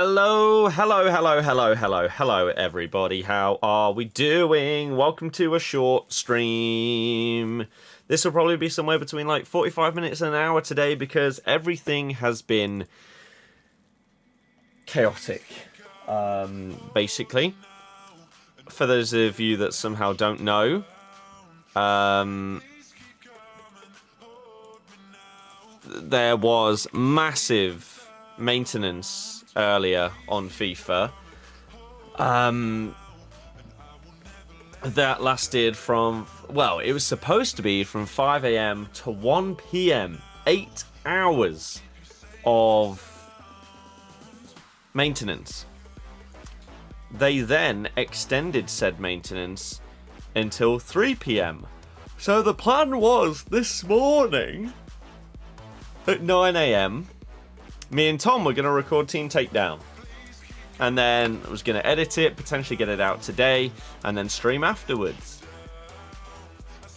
Hello, everybody. How are we doing? Welcome to a short stream. This will probably be somewhere between like 45 minutes and an hour today because everything has been chaotic, basically. For those of you that somehow don't know, there was massive maintenance earlier on FIFA. That lasted from, well, it was supposed to be from 5 AM to 1 PM. 8 hours of maintenance. They then extended said maintenance until 3 PM. So the plan was this morning at 9 AM, me and Tom were going to record Team Takedown. And then I was going to edit it, potentially get it out today, and then stream afterwards.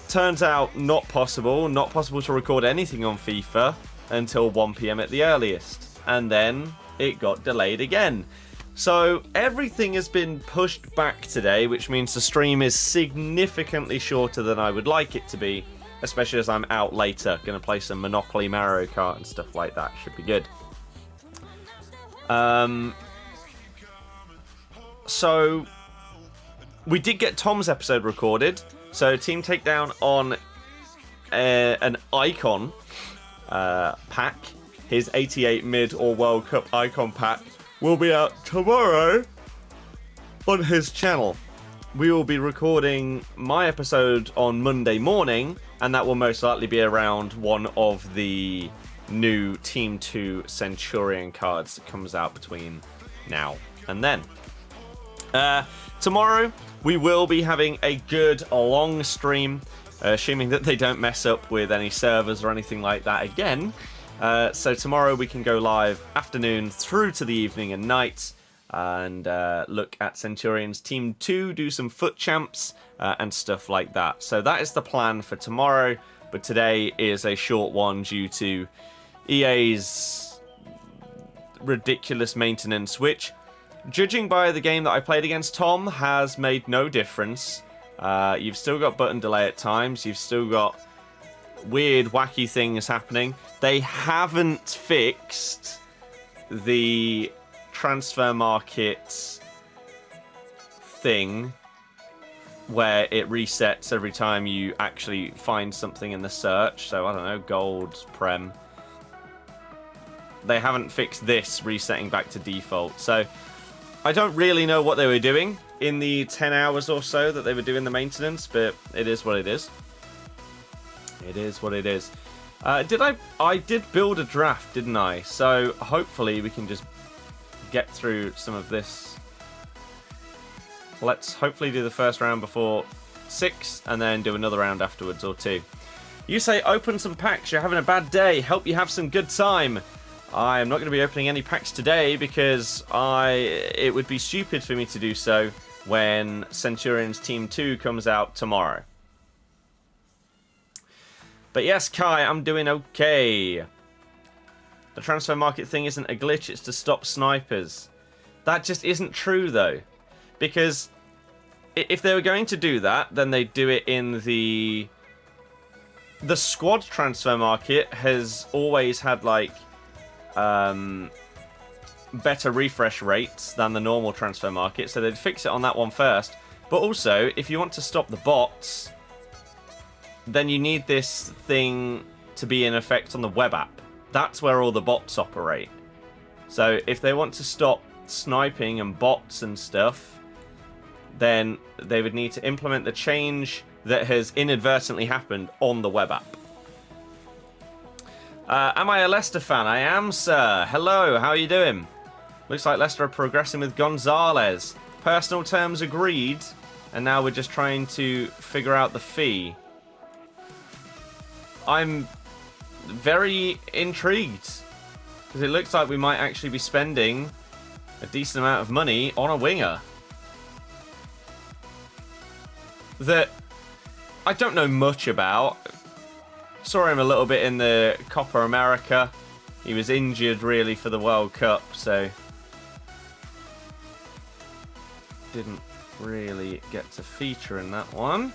Turns out not possible. Not possible to record anything on FIFA until 1 PM at the earliest. And then it got delayed again. So everything has been pushed back today, which means the stream is significantly shorter than I would like it to be, especially as I'm out later. Going to play some Monopoly, Mario Kart and stuff like that. Should be good. So we did get Tom's episode recorded. So Team Takedown on an icon pack, his 88 mid or World Cup icon pack, will be out tomorrow on his channel. We will be recording my episode on Monday morning, and that will most likely be around one of the new Team 2 Centurion cards that comes out between now and then. Tomorrow we will be having a good long stream, assuming that they don't mess up with any servers or anything like that again. So tomorrow we can go live afternoon through to the evening and night and look at Centurions Team 2, do some FUT champs and stuff like that. So that is the plan for tomorrow, but today is a short one due to EA's ridiculous maintenance, which, judging by the game that I played against Tom, has made no difference. You've still got button delay at times. You've still got weird, wacky things happening. They haven't fixed the transfer market thing where it resets every time you actually find something in the search. So, I don't know, gold, prem. They haven't fixed this resetting back to default. So I don't really know what they were doing in the 10 hours or so that they were doing the maintenance, but it is what it is. It is what it is. I did build a draft, didn't I? So hopefully we can just get through some of this. Let's hopefully do the first round before 6 and then do another round afterwards or 2. You say open some packs, you're having a bad day. Help you have some good time. I am not going to be opening any packs today because it would be stupid for me to do so when Centurions Team 2 comes out tomorrow. But yes, Kai, I'm doing okay. The transfer market thing isn't a glitch, it's to stop snipers. That just isn't true, though. Because if they were going to do that, then they'd do it in the squad transfer market has always had, like, better refresh rates than the normal transfer market, so they'd fix it on that one first. But also, if you want to stop the bots, then you need this thing to be in effect on the web app. That's where all the bots operate. So if they want to stop sniping and bots and stuff, then they would need to implement the change that has inadvertently happened on the web app. Am I a Leicester fan? I am, sir. Hello, how are you doing? Looks like Leicester are progressing with Gonzalez. Personal terms agreed, and now we're just trying to figure out the fee. I'm very intrigued, because it looks like we might actually be spending a decent amount of money on a winger that I don't know much about. Saw him a little bit in the Copa America. He was injured really for the World Cup, so didn't really get to feature in that one.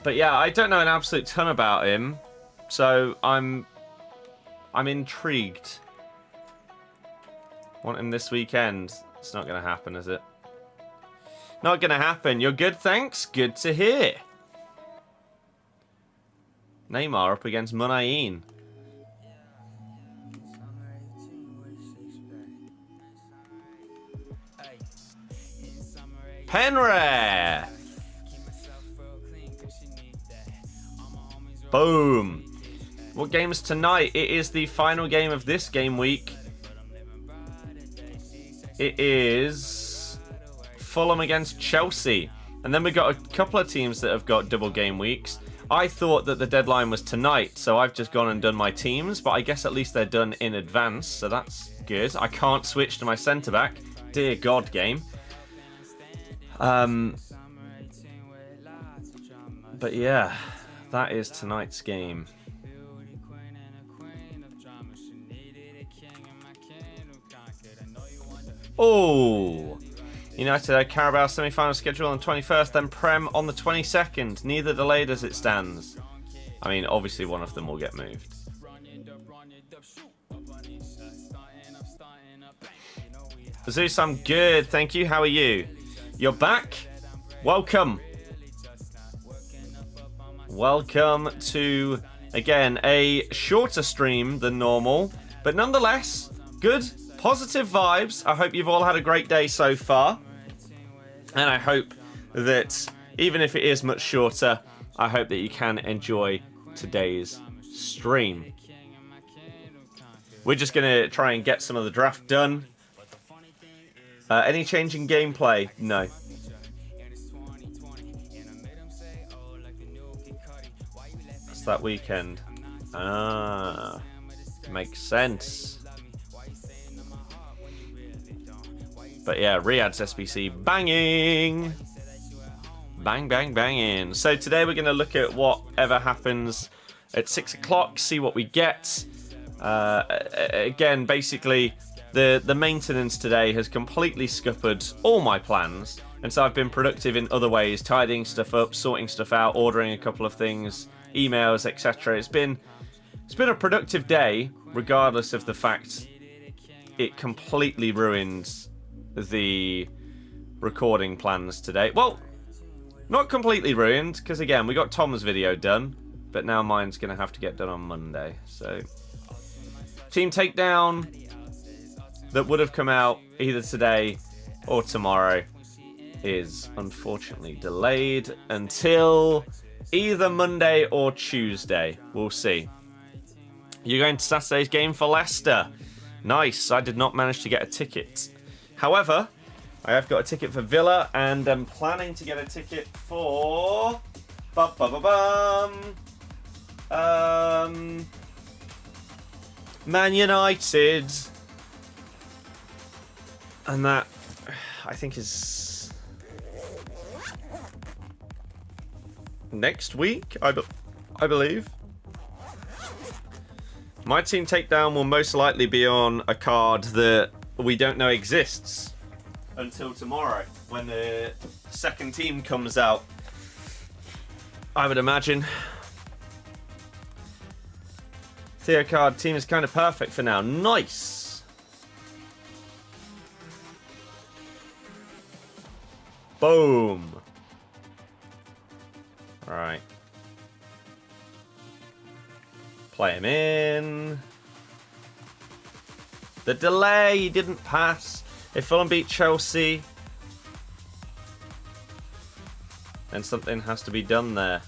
But yeah, I don't know an absolute ton about him, so I'm intrigued. Want him this weekend? It's not going to happen, is it? Not going to happen. You're good, thanks. Good to hear. Neymar up against Munayin. Penrare. Boom. What game is tonight? It is the final game of this game week. It is Fulham against Chelsea. And then we've got a couple of teams that have got double game weeks. I thought that the deadline was tonight, so I've just gone and done my teams, but I guess at least they're done in advance, so that's good. I can't switch to my centre-back. Dear God, game. But yeah, that is tonight's game. Oh, United Carabao semi-final schedule on the 21st, then Prem on the 22nd. Neither delayed as it stands. I mean, obviously one of them will get moved. Zeus, I'm good, thank you. How are you? You're back? Welcome. Welcome to, again, a shorter stream than normal, but nonetheless, good, positive vibes. I hope you've all had a great day so far. And I hope that, even if it is much shorter, I hope that you can enjoy today's stream. We're just going to try and get some of the draft done. Any change in gameplay? No. It's that weekend. Ah, makes sense. But yeah, Riyadh's SBC banging. Bang, bang, banging. So today we're going to look at whatever happens at 6 o'clock, see what we get. Again, basically, the maintenance today has completely scuppered all my plans. And so I've been productive in other ways, tidying stuff up, sorting stuff out, ordering a couple of things, emails, etc. It's been a productive day, regardless of the fact it completely ruined the recording plans today. Well, not completely ruined, because again, we got Tom's video done, but now mine's going to have to get done on Monday. So, Team Takedown that would have come out either today or tomorrow is unfortunately delayed until either Monday or Tuesday. We'll see. You're going to Saturday's game for Leicester. Nice. I did not manage to get a ticket. However, I have got a ticket for Villa, and I'm planning to get a ticket for Man United, and that I think is next week. I believe. My team takedown will most likely be on a card that we don't know exists until tomorrow when the second team comes out, I would imagine. Theo card team is kind of perfect for now. Nice. Boom. All right. Play him in. The delay, he didn't pass. If Fulham beat Chelsea, then something has to be done there.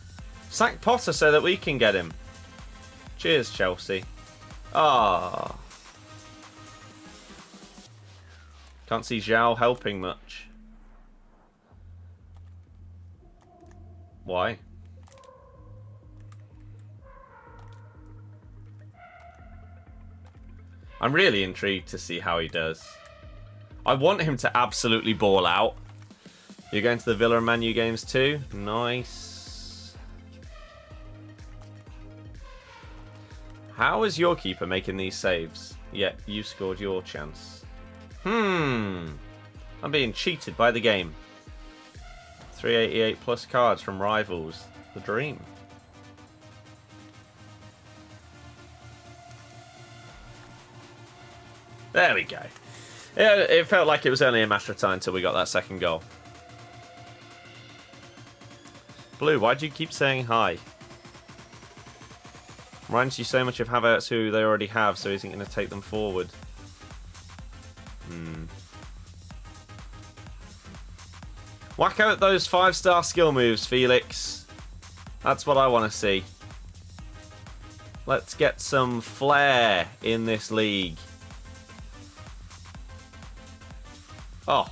Sack Potter so that we can get him. Cheers, Chelsea. Ah. Can't see Zhao helping much. Why? I'm really intrigued to see how he does. I want him to absolutely ball out. You're going to the Villa and Man U games too? Nice. How is your keeper making these saves? Yet you scored your chance. I'm being cheated by the game. 388 plus cards from rivals. The dream. There we go. Yeah, it felt like it was only a matter of time until we got that second goal. Blue, why do you keep saying hi? Reminds you so much of Havertz, who they already have, so isn't going to take them forward. Whack out those 5-star skill moves, Felix. That's what I want to see. Let's get some flair in this league. Oh.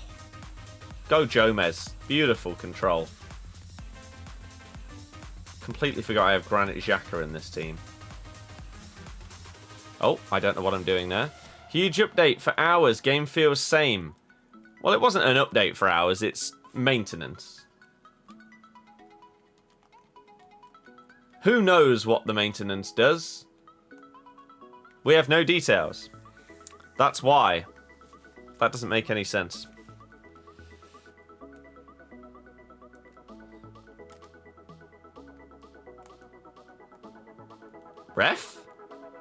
Go Jomez. Beautiful control. Completely forgot I have Granit Xhaka in this team. Oh, I don't know what I'm doing there. Huge update for hours. Game feels same. Well, it wasn't an update for hours. It's maintenance. Who knows what the maintenance does? We have no details. That's why. That doesn't make any sense. Ref?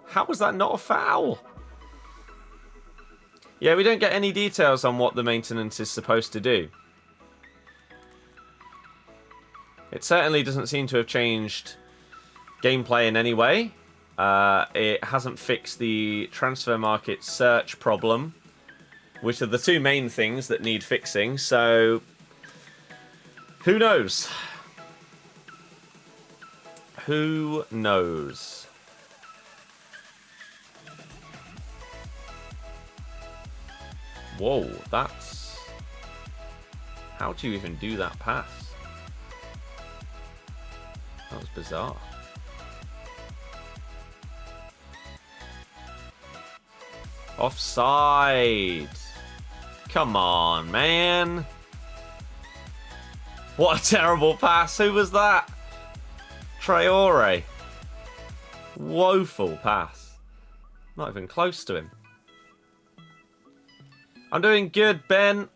How was that not a foul? Yeah, we don't get any details on what the maintenance is supposed to do. It certainly doesn't seem to have changed gameplay in any way. It hasn't fixed the transfer market search problem, which are the two main things that need fixing, so who knows? Who knows? Whoa, that's... How do you even do that pass? That was bizarre. Offside. Come on, man. What a terrible pass. Who was that? Traore. Woeful pass. Not even close to him. I'm doing good, Ben.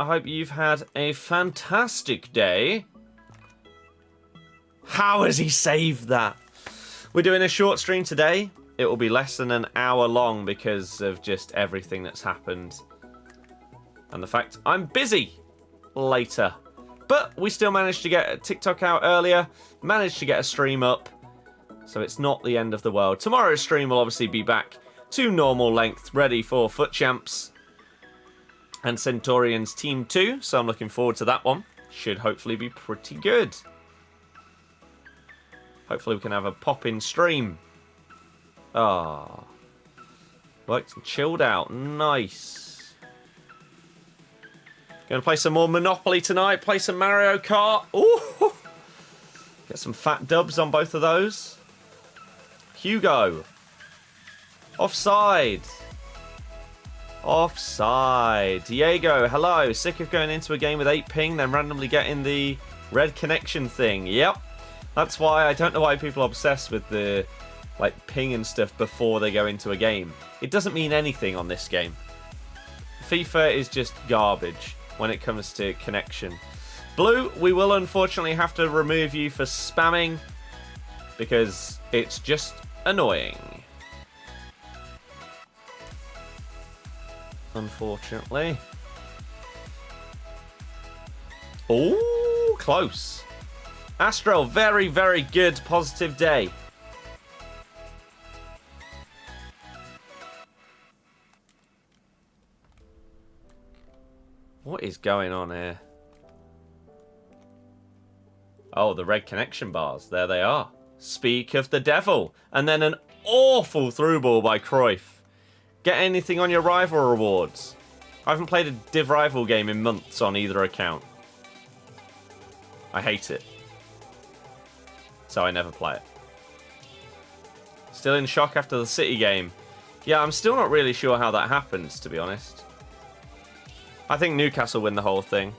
I hope you've had a fantastic day. How has he saved that? We're doing a short stream today. It will be less than an hour long because of just everything that's happened. And the fact I'm busy later. But we still managed to get a TikTok out earlier. Managed to get a stream up. So it's not the end of the world. Tomorrow's stream will obviously be back to normal length, ready for FUT Champs and Centurions Team 2. So I'm looking forward to that one. Should hopefully be pretty good. Hopefully we can have a pop-in stream. Ah, worked and chilled out. Nice. Going to play some more Monopoly tonight. Play some Mario Kart. Ooh, get some fat dubs on both of those. Hugo. Offside. Offside. Diego, hello. Sick of going into a game with 8 ping, then randomly getting the red connection thing. Yep. That's why I don't know why people are obsessed with the ping and stuff before they go into a game. It doesn't mean anything on this game. FIFA is just garbage when it comes to connection. Blue, we will unfortunately have to remove you for spamming because it's just annoying. Unfortunately. Oh, close. Astro, very, very good, positive day. What is going on here? Oh, the red connection bars. There they are. Speak of the devil. And then an awful through ball by Cruyff. Get anything on your rival rewards. I haven't played a Div Rival game in months on either account. I hate it. So I never play it. Still in shock after the City game. Yeah, I'm still not really sure how that happens, to be honest. I think Newcastle win the whole thing.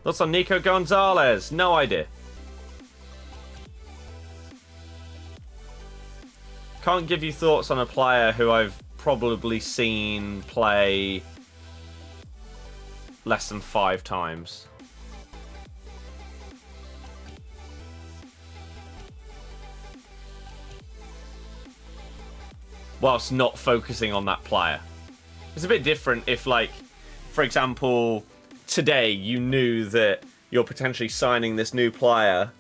Thoughts on Nico Gonzalez? No idea. Can't give you thoughts on a player who I've probably seen play less than 5 times. Whilst not focusing on that player. It's a bit different if, like, for example, today you knew that you're potentially signing this new player.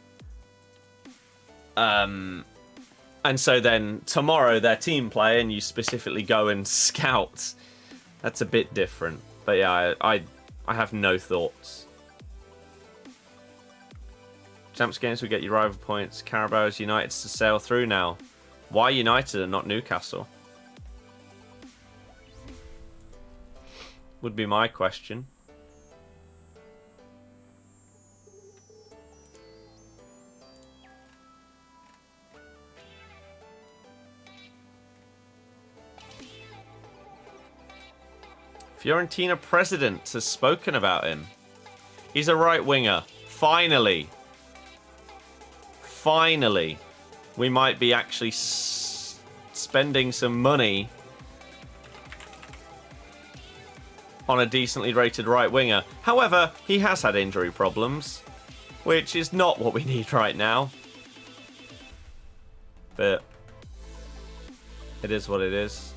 And so then tomorrow they're team play and you specifically go and scout. That's a bit different. But yeah, I have no thoughts. Champs games will get you rival points. Carabao's United's to sail through now. Why United and not Newcastle? Would be my question. Fiorentina president has spoken about him. He's a right winger. Finally. Finally. We might be actually spending some money on a decently rated right winger. However, he has had injury problems, which is not what we need right now. But it is what it is.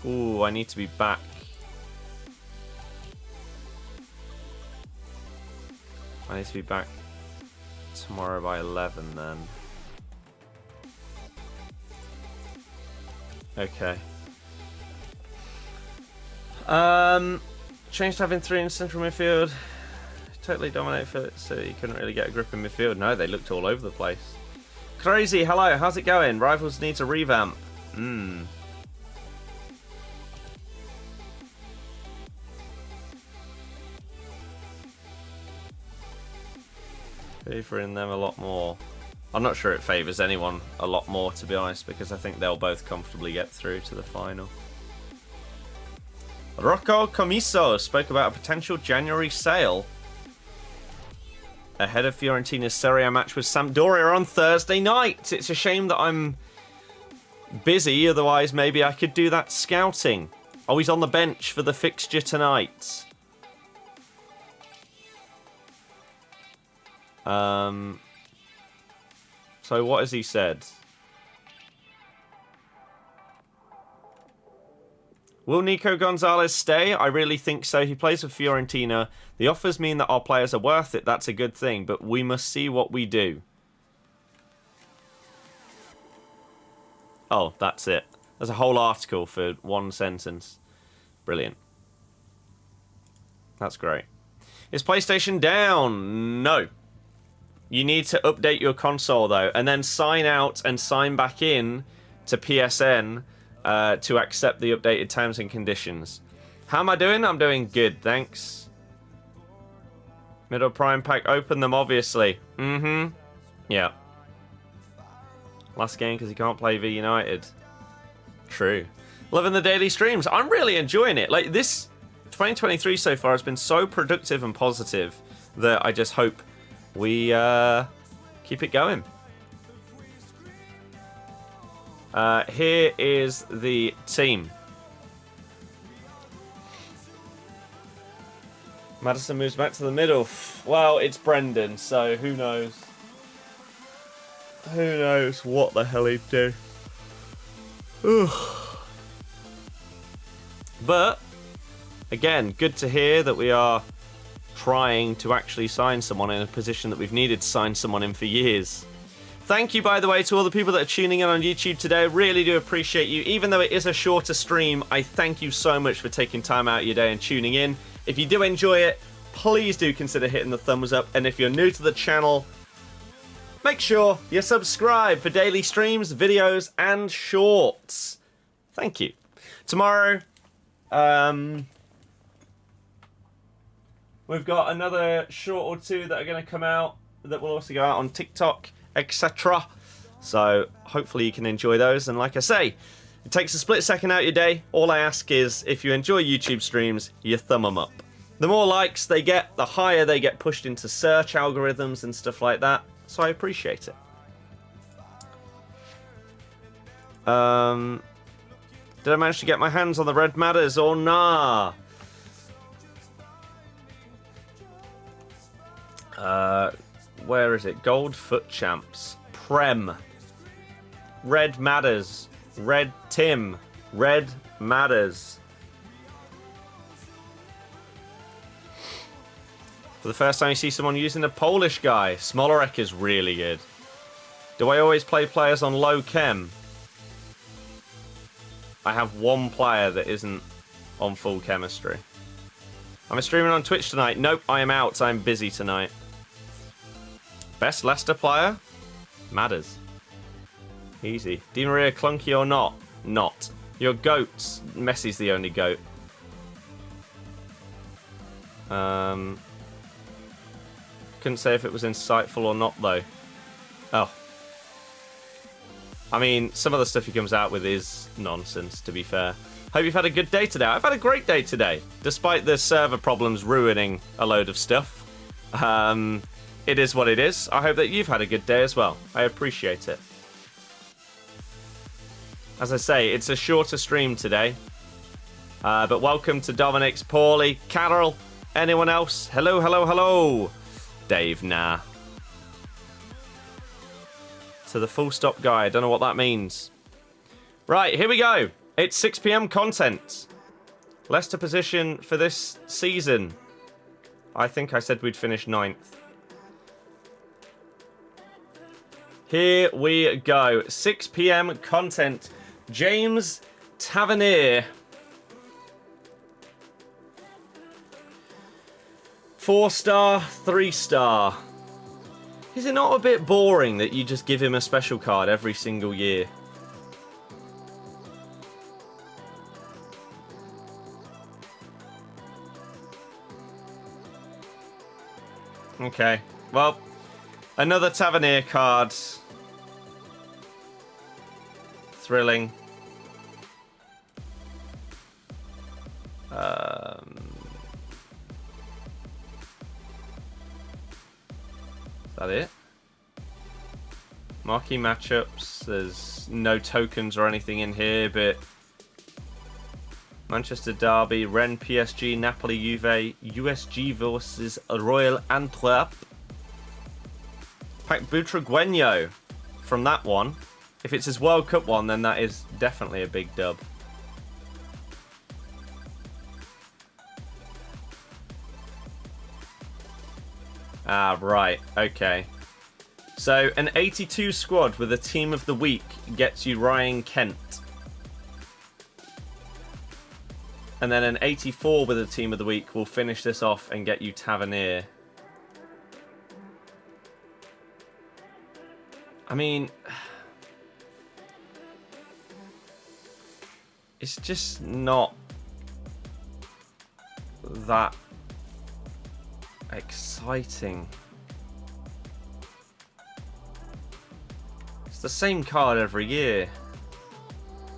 Ooh, I need to be back. I need to be back tomorrow by 11 then. Okay. Changed to having 3 in central midfield. Totally dominate for it, so you couldn't really get a grip in midfield. No, they looked all over the place. Crazy, hello, how's it going? Rivals needs a revamp. Favouring them a lot more. I'm not sure it favours anyone a lot more, to be honest, because I think they'll both comfortably get through to the final. Rocco Comiso spoke about a potential January sale ahead of Fiorentina's Serie A match with Sampdoria on Thursday night. It's a shame that I'm busy, otherwise maybe I could do that scouting. Oh, he's on the bench for the fixture tonight. So what has he said? Will Nico Gonzalez stay? I really think so. He plays for Fiorentina. The offers mean that our players are worth it. That's a good thing, but we must see what we do. Oh, that's it. There's a whole article for one sentence. Brilliant. That's great. Is PlayStation down? No. You need to update your console, though, and then sign out and sign back in to PSN to accept the updated terms and conditions. How am I doing? I'm doing good, thanks. Middle Prime Pack, open them, obviously. Yeah. Last game because he can't play v United. True. Loving the daily streams. I'm really enjoying it. Like, this 2023 so far has been so productive and positive that I just hope we keep it going. Here is the team. Maddison moves back to the middle. Well, it's Brendan, so who knows? Who knows what the hell he'd do? But, again, good to hear that we are trying to actually sign someone in a position that we've needed to sign someone in for years. Thank you, by the way, to all the people that are tuning in on YouTube today. Really do appreciate you. Even though it is a shorter stream, I thank you so much for taking time out of your day and tuning in. If you do enjoy it, please do consider hitting the thumbs up. And if you're new to the channel, make sure you subscribe for daily streams, videos, and shorts. Thank you. Tomorrow, we've got another short or two that are going to come out that will also go out on TikTok, etc. So hopefully you can enjoy those. And like I say, it takes a split second out of your day. All I ask is, if you enjoy YouTube streams, you thumb them up. The more likes they get, the higher they get pushed into search algorithms and stuff like that. So I appreciate it. Did I manage to get my hands on the red matters or nah? Where is it? Gold Foot Champs. Prem. Red matters. Red Tim. Red matters. For the first time you see someone using a Polish guy. Smolarek is really good. Do I always play players on low chem? I have one player that isn't on full chemistry. Am I streaming on Twitch tonight? Nope, I am out. I'm busy tonight. Best Leicester player? Matters. Easy. Di Maria clunky or not? Not. Your goats. Messi's the only goat. Couldn't say if it was insightful or not, though. Oh. I mean, some of the stuff he comes out with is nonsense, to be fair. Hope you've had a good day today. I've had a great day today, despite the server problems ruining a load of stuff. It is what it is. I hope that you've had a good day as well. I appreciate it. As I say, it's a shorter stream today. But welcome to Dominic's, Paulie, Carol, anyone else? Hello, hello, hello. Dave, nah. To the full stop guy. I don't know what that means. Right, here we go. It's 6 PM content. Leicester position for this season. I think I said we'd finish 9th. Here we go. 6 PM content. James Tavernier. 4-star, 3-star. Is it not a bit boring that you just give him a special card every single year? Okay, well, another Tavernier card. Thrilling. Is that it? Marquee matchups. There's no tokens or anything in here, but Manchester Derby, Rennes, PSG, Napoli, Juve, USG versus Royal Antwerp. Pack Butragueño from that one. If it's his World Cup one, then that is definitely a big dub. Ah, right. Okay. So, an 82 squad with a team of the week gets you Ryan Kent. And then an 84 with a team of the week will finish this off and get you Tavernier. I mean, it's just not that exciting. It's the same card every year.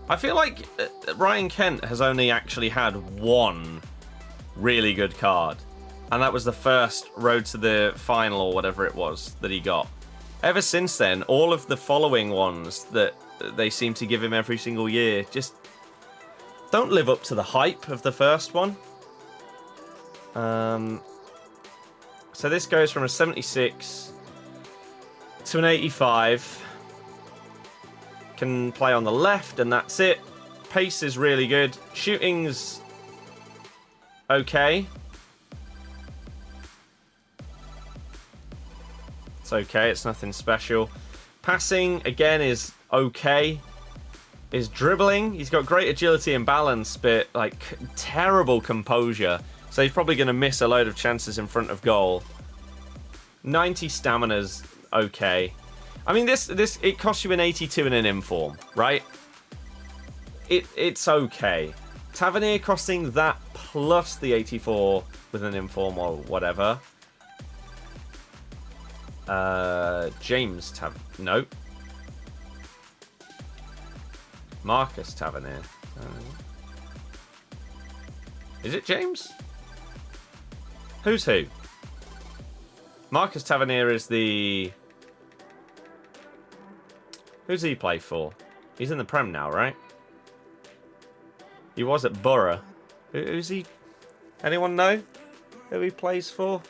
I feel like Ryan Kent has only actually had one really good card. And that was the first road to the final or whatever it was that he got. Ever since then, all of the following ones that they seem to give him every single year just don't live up to the hype of the first one. So this goes from a 76 to an 85. Can play on the left, and that's it. Pace is really good. Shooting's okay. It's okay. It's nothing special. Passing, again, is okay. His dribbling, he's got great agility and balance, but, like, terrible composure. So he's probably going to miss a load of chances in front of goal. 90 stamina's okay. I mean, it costs you an 82 and an inform, right? It's okay. Tavernier costing that plus the 84 with an inform or whatever. James no. Marcus Tavernier. Is it James? Who's who? Marcus Tavernier is the... Who's he play for? He's in the Prem now, right? He was at Borough. Who's he? Anyone know who he plays for?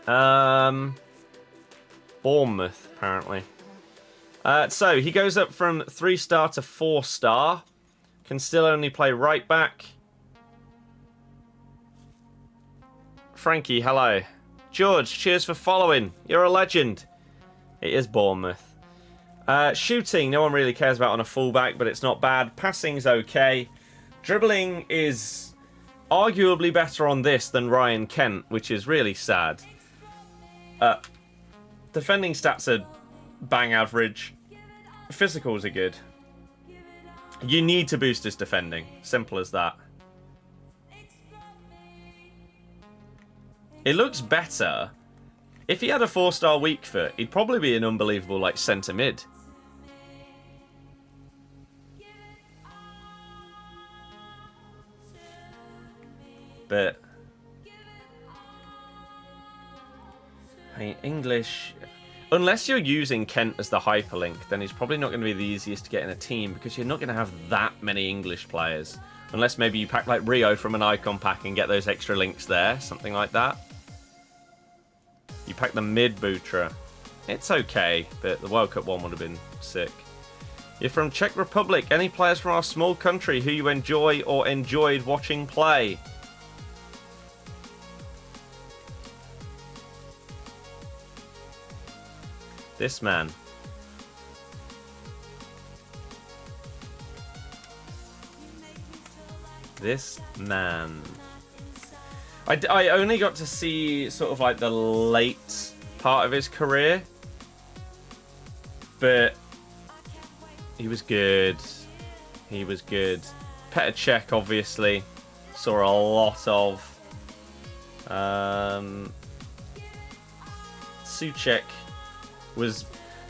Bournemouth, apparently. So, he goes up from 3-star to 4-star. Can still only play right back. Frankie, hello. George, cheers for following. You're a legend. It is Bournemouth. Shooting, no one really cares about on a fullback, but it's not bad. Passing's okay. Dribbling is arguably better on this than Ryan Kent, which is really sad. Defending stats are bang average. Physicals are good. You need to boost his defending. Simple as that. It looks better. If he had a 4-star weak foot, he'd probably be an unbelievable, like, centre mid. But I mean, English, unless you're using Kent as the hyperlink, then he's probably not going to be the easiest to get in a team because you're not going to have that many English players. Unless maybe you pack like Rio from an icon pack and get those extra links there, something like that. You pack the mid Butra. It's okay, but the World Cup one would have been sick. You're from Czech Republic. Any players from our small country who you enjoy or enjoyed watching play? This man. This man. I only got to see sort of like the late part of his career. But he was good. He was good. Petr Cech, obviously. Saw a lot of. Souček was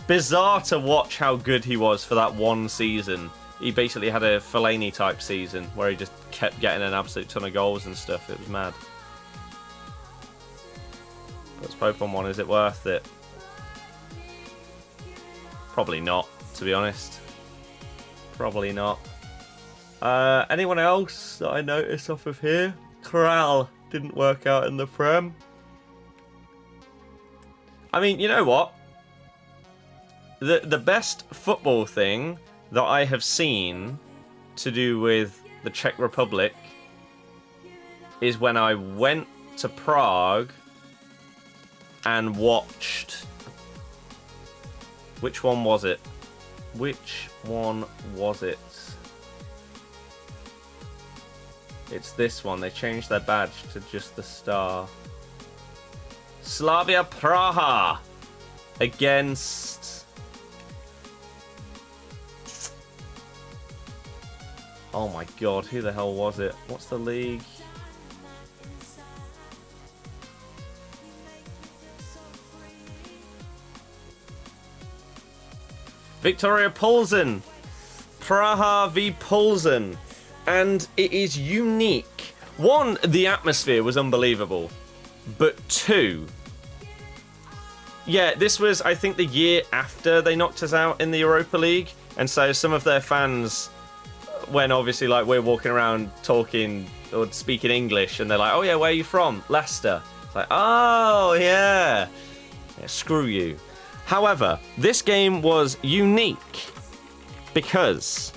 bizarre to watch how good he was for that one season. He basically had a Fellaini type season where he just kept getting an absolute ton of goals and stuff. It was mad. What's Pokemon one? Is it worth it? Probably not, to be honest. Probably not. Anyone else that I noticed off of here? Corral didn't work out in the Prem. I mean, you know what? The best football thing that I have seen to do with the Czech Republic is when I went to Prague and watched... Which one was it? Which one was it? It's this one. They changed their badge to just the star. Slavia Praha against... Oh my god, who the hell was it? What's the league? Victoria Plzen. Praha v Plzen. And it is unique. One, the atmosphere was unbelievable. But two... Yeah, this was, I think, the year after they knocked us out in the Europa League. And so some of their fans... When obviously like we're walking around talking or speaking English and they're like, oh yeah, where are you from? Leicester. It's like, oh yeah. Screw you. However, this game was unique because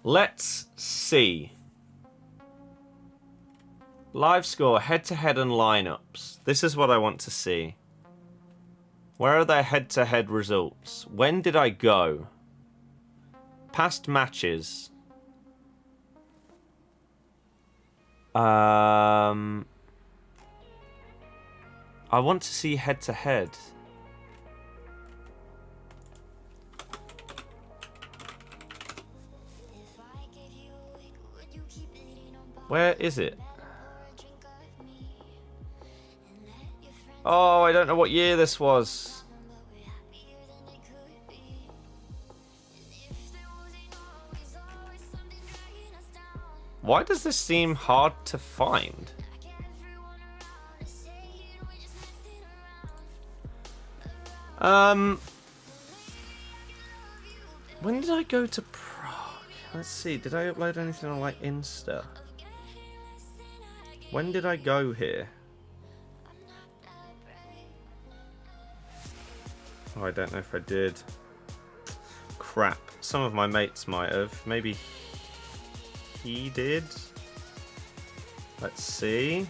let's see. Live score, head-to-head and lineups. This is what I want to see. Where are their head-to-head results? When did I go? Past matches. I want to see head-to-head. Where is it? Oh, I don't know what year this was. Why does this seem hard to find? When did I go to Prague? Let's see. Did I upload anything on like Insta? When did I go here? Oh, I don't know if I did. Crap. Some of my mates might have. Maybe he did. Let's see.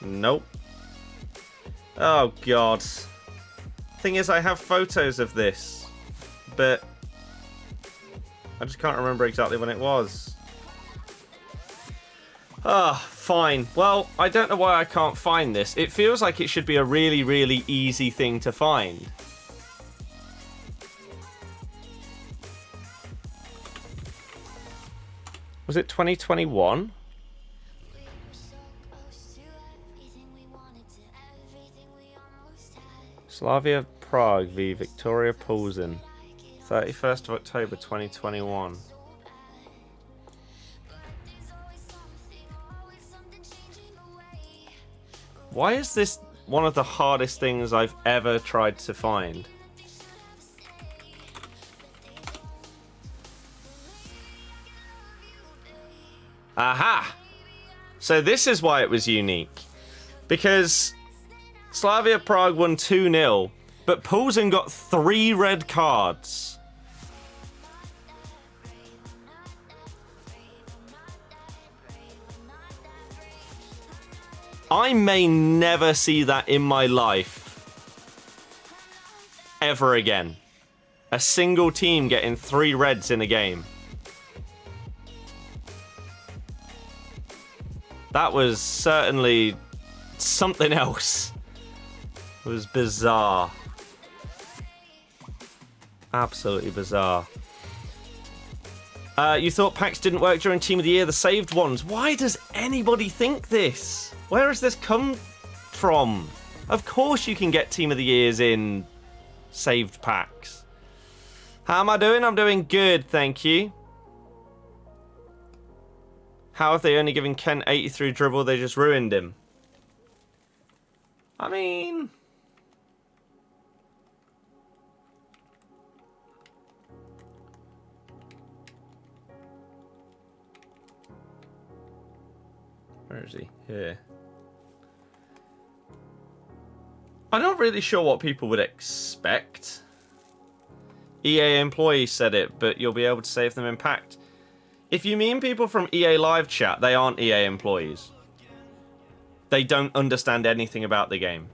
Nope. Oh, God. Thing is, I have photos of this, but I just can't remember exactly when it was. Ah, fine. Well, I don't know why I can't find this. It feels like it should be a really, really easy thing to find. Was it 2021? Slavia Prague v Victoria Pilsen. 31st of October 2021. Why is this one of the hardest things I've ever tried to find? Aha! So this is why it was unique. Because Slavia Prague won 2-0, but Pilsen got 3 red cards. I may never see that in my life ever again. A single team getting 3 reds in a game. That was certainly something else. It was bizarre. Absolutely bizarre. You thought packs didn't work during Team of the Year, the saved ones. Why does anybody think this? Where has this come from? Of course you can get Team of the Years in saved packs. How am I doing? I'm doing good, thank you. How have they only given Ken 83 dribble? They just ruined him. I mean... Where is he? Here. I'm not really sure what people would expect. EA employee said it, but you'll be able to save them in packed. If you mean people from EA live chat, they aren't EA employees. They don't understand anything about the game.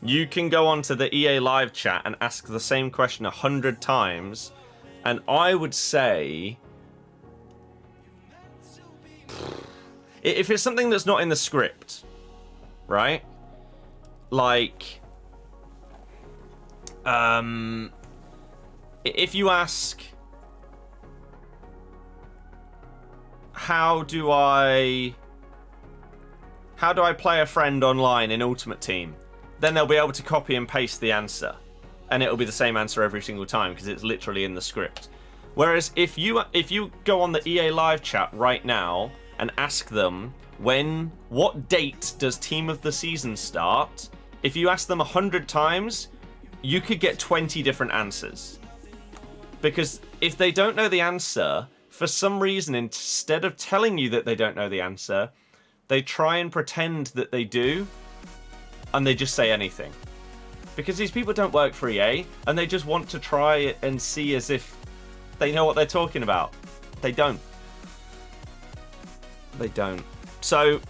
You can go onto the EA live chat and ask the same question 100 times, and I would say... if it's something that's not in the script, right? Like... if you ask... How do I play a friend online in Ultimate Team? Then they'll be able to copy and paste the answer. And it'll be the same answer every single time because it's literally in the script. Whereas if you go on the EA live chat right now and ask them what date does Team of the Season start? If you ask them 100 times, you could get 20 different answers. Because if they don't know the answer, for some reason, instead of telling you that they don't know the answer, they try and pretend that they do, and they just say anything. Because these people don't work for EA, and they just want to try and see as if they know what they're talking about. They don't. They don't. So,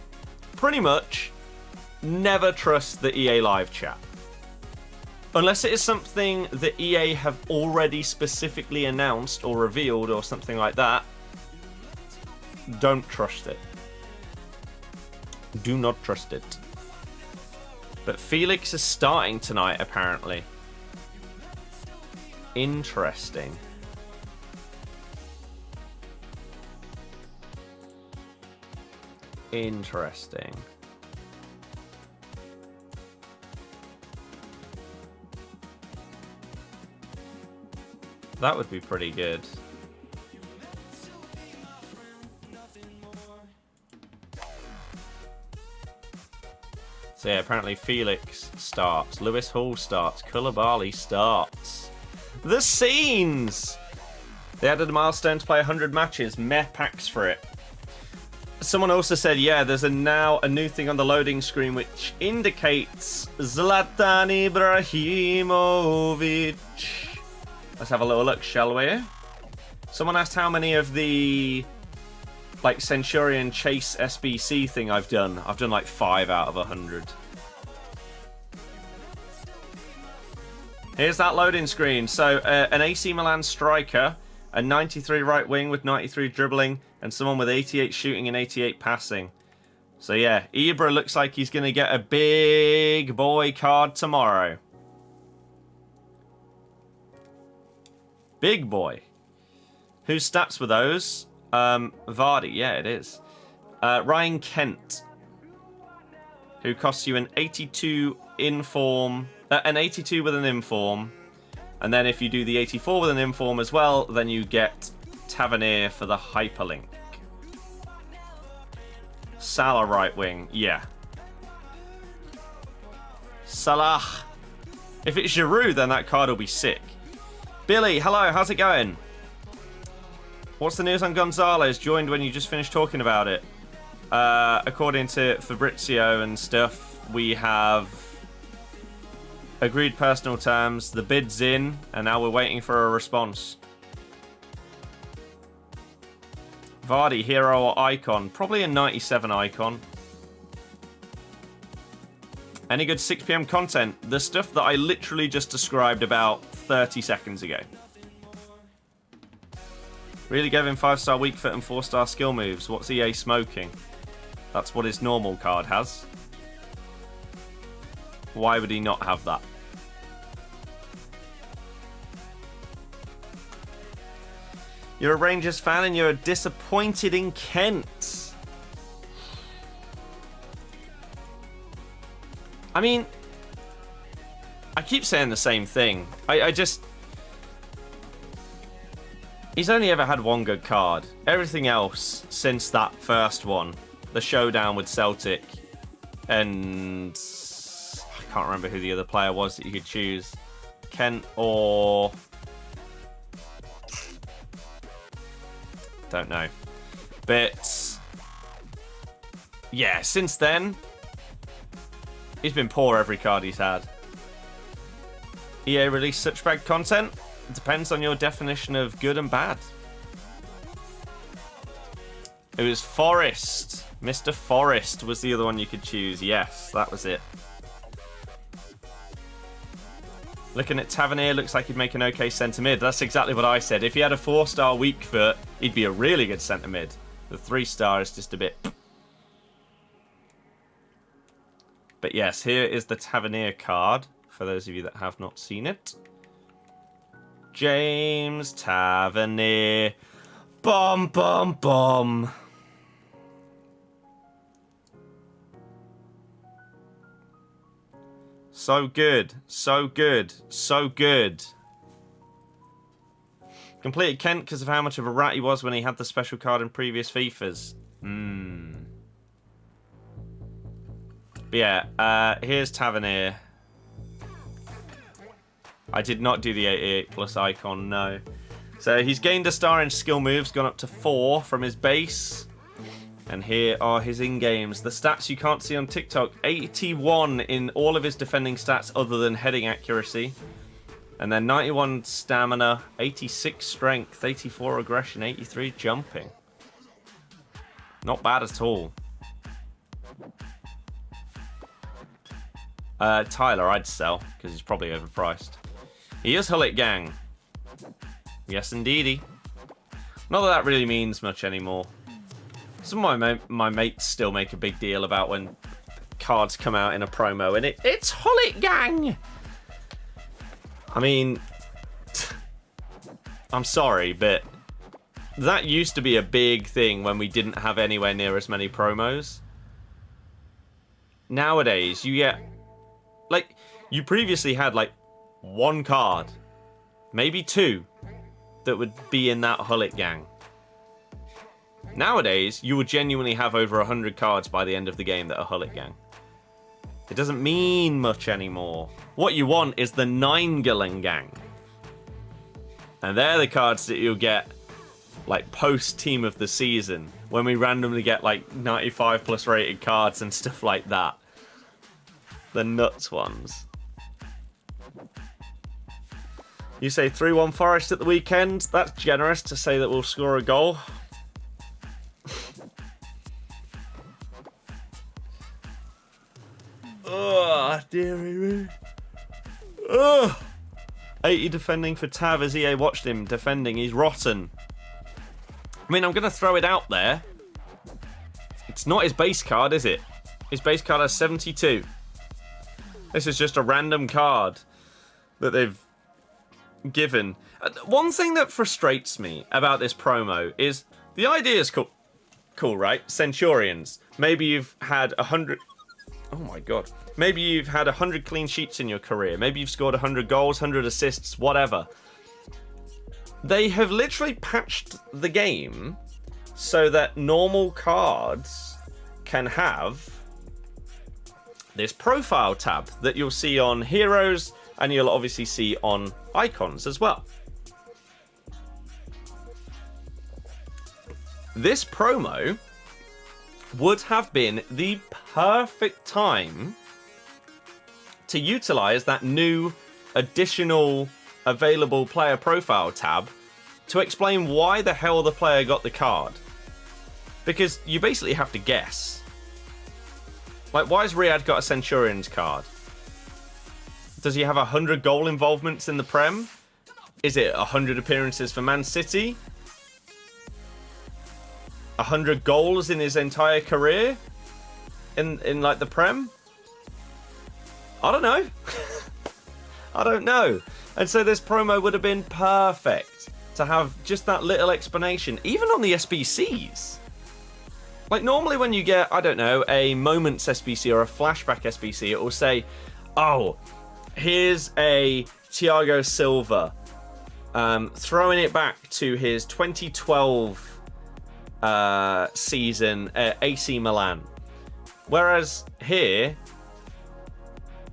pretty much, never trust the EA live chat. Unless it is something that EA have already specifically announced or revealed or something like that, don't trust it. Do not trust it. But Felix is starting tonight, apparently. Interesting. Interesting. That would be pretty good. So yeah, apparently Felix starts. Lewis Hall starts. Koulibaly starts. The scenes! They added a milestone to play 100 matches. Meh packs for it. Someone also said, yeah, there's now a new thing on the loading screen which indicates Zlatan Ibrahimovic. Let's have a little look, shall we? Someone asked how many of the like Centurion Chase SBC thing I've done. I've done like 5 out of 100. Here's that loading screen. So an AC Milan striker, a 93 right wing with 93 dribbling, and someone with 88 shooting and 88 passing. So yeah, Ibra looks like he's going to get a big boy card tomorrow. Big boy. Whose stats were those? Vardy, yeah, it is. Ryan Kent, who costs you an 82 inform, an 82 with an inform, and then if you do the 84 with an inform as well, then you get Tavernier for the hyperlink. Salah right wing, yeah. Salah. If it's Giroud, then that card will be sick. Billy, hello, how's it going? What's the news on Gonzalez? Joined when you just finished talking about it. According to Fabrizio and stuff, we have agreed personal terms. The bid's in, and now we're waiting for a response. Vardy, hero or icon? Probably a 97 icon. Any good 6 PM content? The stuff that I literally just described about 30 seconds ago. Really gave him 5-star weak foot and 4-star skill moves. What's EA smoking? That's what his normal card has. Why would he not have that? You're a Rangers fan and you're disappointed in Kent. I mean, I keep saying the same thing. I just... He's only ever had one good card. Everything else since that first one, the showdown with Celtic, and I can't remember who the other player was that you could choose. Kent or... don't know. But yeah, since then, he's been poor every card he's had. EA released such bad content? It depends on your definition of good and bad. It was Forest. Mr. Forest was the other one you could choose. Yes, that was it. Looking at Tavernier, looks like he'd make an okay centre mid. That's exactly what I said. If he had a 4-star weak foot, he'd be a really good centre mid. The 3-star is just a bit... But yes, here is the Tavernier card, for those of you that have not seen it. James Tavernier. Bum, bum, bum. So good. So good. So good. Completed Kent because of how much of a rat he was when he had the special card in previous FIFAs. But yeah, here's Tavernier. I did not do the 88 plus icon, no. So he's gained a star in skill moves, gone up to 4 from his base. And here are his in-games. The stats you can't see on TikTok. 81 in all of his defending stats other than heading accuracy. And then 91 stamina, 86 strength, 84 aggression, 83 jumping. Not bad at all. Tyler, I'd sell, because he's probably overpriced. He is Hullet Gang. Yes, indeedy. Not that that really means much anymore. Some of my mates still make a big deal about when cards come out in a promo and it's Hullet Gang! I mean, I'm sorry, but that used to be a big thing when we didn't have anywhere near as many promos. Nowadays, you get... like, you previously had, like, 1 card, maybe 2, that would be in that Hullet Gang. Nowadays, you would genuinely have over 100 cards by the end of the game that are Hullet Gang. It doesn't mean much anymore. What you want is the 9 gang. And they're the cards that you'll get like post team of the season, when we randomly get like 95 plus rated cards and stuff like that. The nuts ones. You say 3-1 Forest at the weekend. That's generous to say that we'll score a goal. Oh, dearie me. Oh. 80 defending for Tav as EA watched him defending. He's rotten. I mean, I'm going to throw it out there. It's not his base card, is it? His base card has 72. This is just a random card that they've given. One thing that frustrates me about this promo is the idea is cool. Cool, right? Centurions. Maybe you've had 100... Oh my god. Maybe you've had 100 clean sheets in your career. Maybe you've scored 100 goals, 100 assists, whatever. They have literally patched the game so that normal cards can have this profile tab that you'll see on heroes, and you'll obviously see on icons as well. This promo would have been the perfect time to utilize that new additional available player profile tab to explain why the hell the player got the card. Because you basically have to guess. Like, why has Riyadh got a Centurions card? Does he have 100 goal involvements in the Prem? Is it 100 appearances for Man City? 100 goals in his entire career? In like the Prem? I don't know. I don't know. And so this promo would have been perfect to have just that little explanation, even on the SBCs. Like, normally when you get, I don't know, a Moments SBC or a Flashback SBC, it will say, oh, here's a Thiago Silva throwing it back to his 2012 season at AC Milan. Whereas here,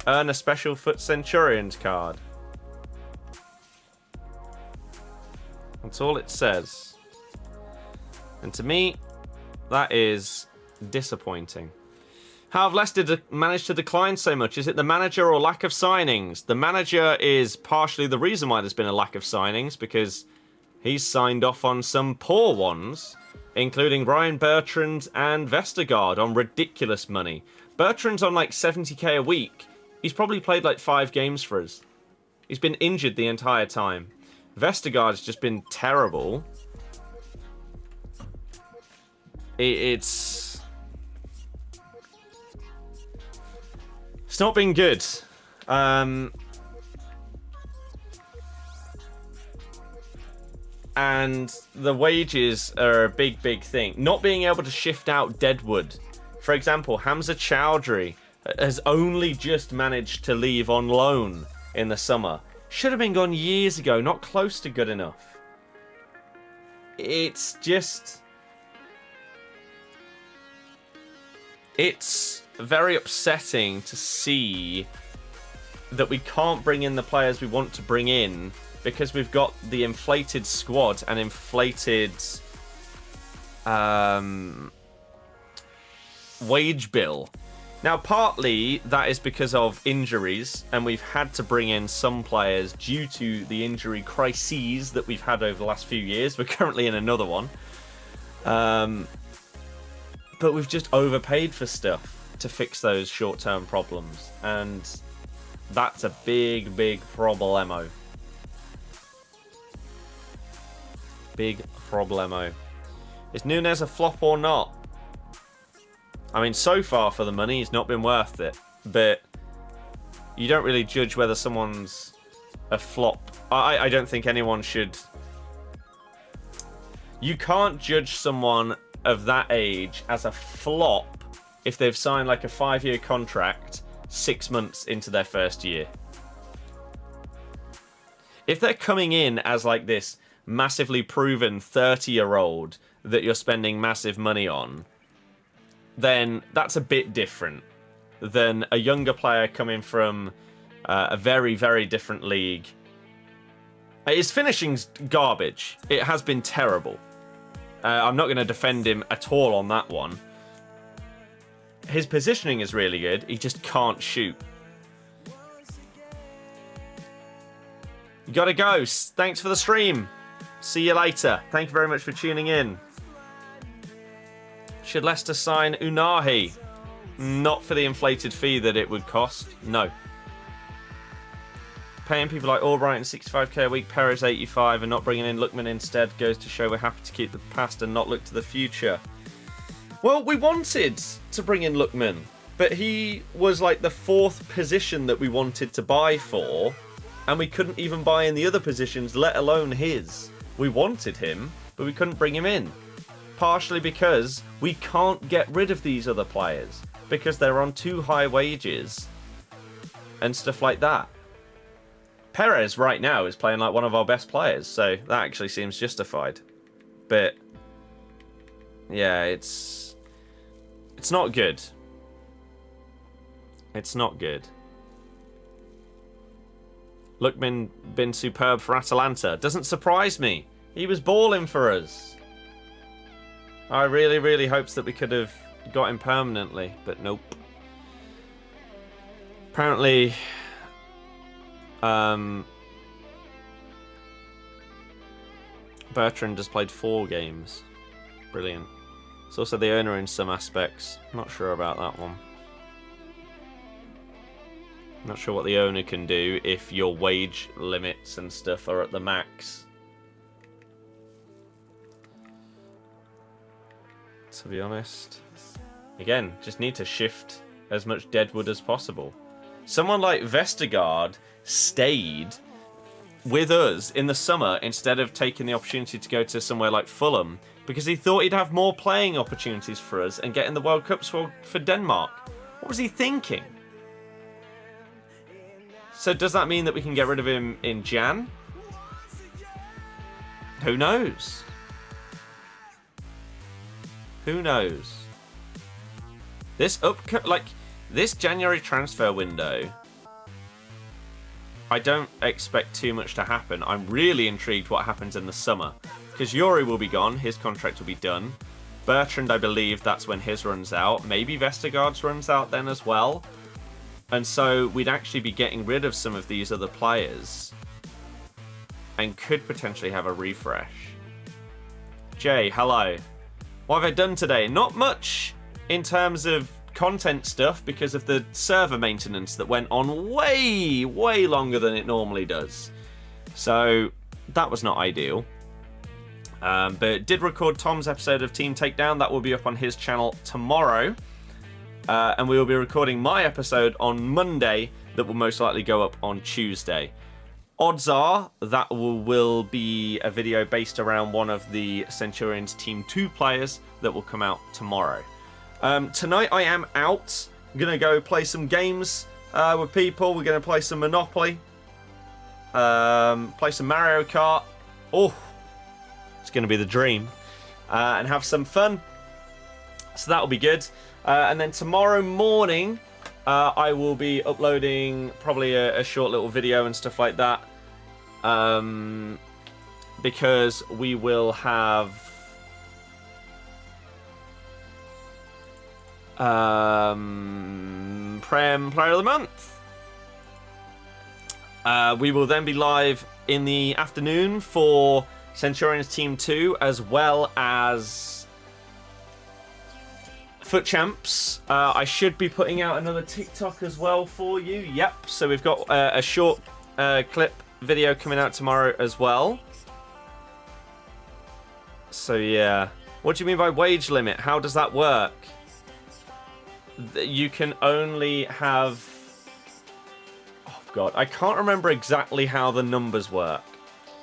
earn a special FUT Centurions card. That's all it says. And to me, that is disappointing. How have Leicester managed to decline so much? Is it the manager or lack of signings? The manager is partially the reason why there's been a lack of signings, because he's signed off on some poor ones, including Ryan Bertrand and Vestergaard on ridiculous money. Bertrand's on like 70k a week. He's probably played like 5 games for us. He's been injured the entire time. Vestergaard's just been terrible. It's not been good. And the wages are a big thing. Not being able to shift out Deadwood. For example, Hamza Chowdhury has only just managed to leave on loan in the summer. Should have been gone years ago, not close to good enough. It's just... It's very upsetting to see that we can't bring in the players we want to bring in because we've got the inflated squad and inflated wage bill. Now, partly that is because of injuries, and we've had to bring in some players due to the injury crises that we've had over the last few years. We're currently in another one. But we've just overpaid for stuff to fix those short-term problems. And that's a big problemo. Big problemo. Is Nunez a flop or not? I mean, so far for the money, he's not been worth it. But you don't really judge whether someone's a flop. I don't think anyone should. You can't judge someone of that age as a flop if they've signed like a 5-year contract 6 months into their first year. If they're coming in as like this massively proven 30-year-old that you're spending massive money on, then that's a bit different. than a younger player coming from a very, very different league. His finishing's garbage. It has been terrible. I'm not going to defend him at all on that one. His positioning is really good. He just can't shoot. You gotta go. Thanks for the stream. See you later. Thank you very much for tuning in. Should Leicester sign Unahi? Not for the inflated fee that it would cost. No. Paying people like Albrighton 65k a week, Perez 85, and not bringing in Lookman instead goes to show we're happy to keep the past and not look to the future. Well, we wanted to bring in Lookman, but he was like the 4th position that we wanted to buy for, and we couldn't even buy in the other positions, let alone his. We wanted him, but we couldn't bring him in. Partially because we can't get rid of these other players, because they're on too high wages and stuff like that. Perez right now is playing like one of our best players, so that actually seems justified. But yeah, it's not good. It's not good. Lookman been superb for Atalanta. Doesn't surprise me. He was balling for us. I really, really hoped that we could have got him permanently, but nope. Apparently, Bertrand has played 4 games. Brilliant. It's also the owner in some aspects. Not sure about that one. Not sure what the owner can do if your wage limits and stuff are at the max. To be honest. Again, just need to shift as much deadwood as possible. Someone like Vestergaard stayed with us in the summer instead of taking the opportunity to go to somewhere like Fulham because he thought he'd have more playing opportunities for us and get in the World Cups for Denmark. What was he thinking? So does that mean that we can get rid of him in Jan? Who knows? Who knows? This January transfer window, I don't expect too much to happen. I'm really intrigued what happens in the summer. Because Yuri will be gone, his contract will be done. Bertrand, I believe that's when his runs out. Maybe Vestergaard's runs out then as well. And so we'd actually be getting rid of some of these other players. And could potentially have a refresh. Jay, hello. What have I done today? Not much in terms of content stuff because of the server maintenance that went on way, way longer than it normally does. So that was not ideal. But did record Tom's episode of Team Takedown. That will be up on his channel tomorrow. And we will be recording my episode on Monday that will most likely go up on Tuesday. Odds are that will be a video based around one of the Centurions Team 2 players that will come out tomorrow. Tonight I am out. I'm going to go play some games with people. We're going to play some Monopoly. Play some Mario Kart. Oh, it's going to be the dream. And have some fun. So that will be good. And then tomorrow morning, I will be uploading probably a short little video and stuff like that. Because we will have Prem Player of the Month. We will then be live in the afternoon for Centurions Team 2 as well as Foot Champs. I should be putting out another TikTok as well for you. Yep, so we've got a short clip video coming out tomorrow as well. So yeah. What do you mean by wage limit? How does that work? You can only have... Oh god, I can't remember exactly how the numbers work.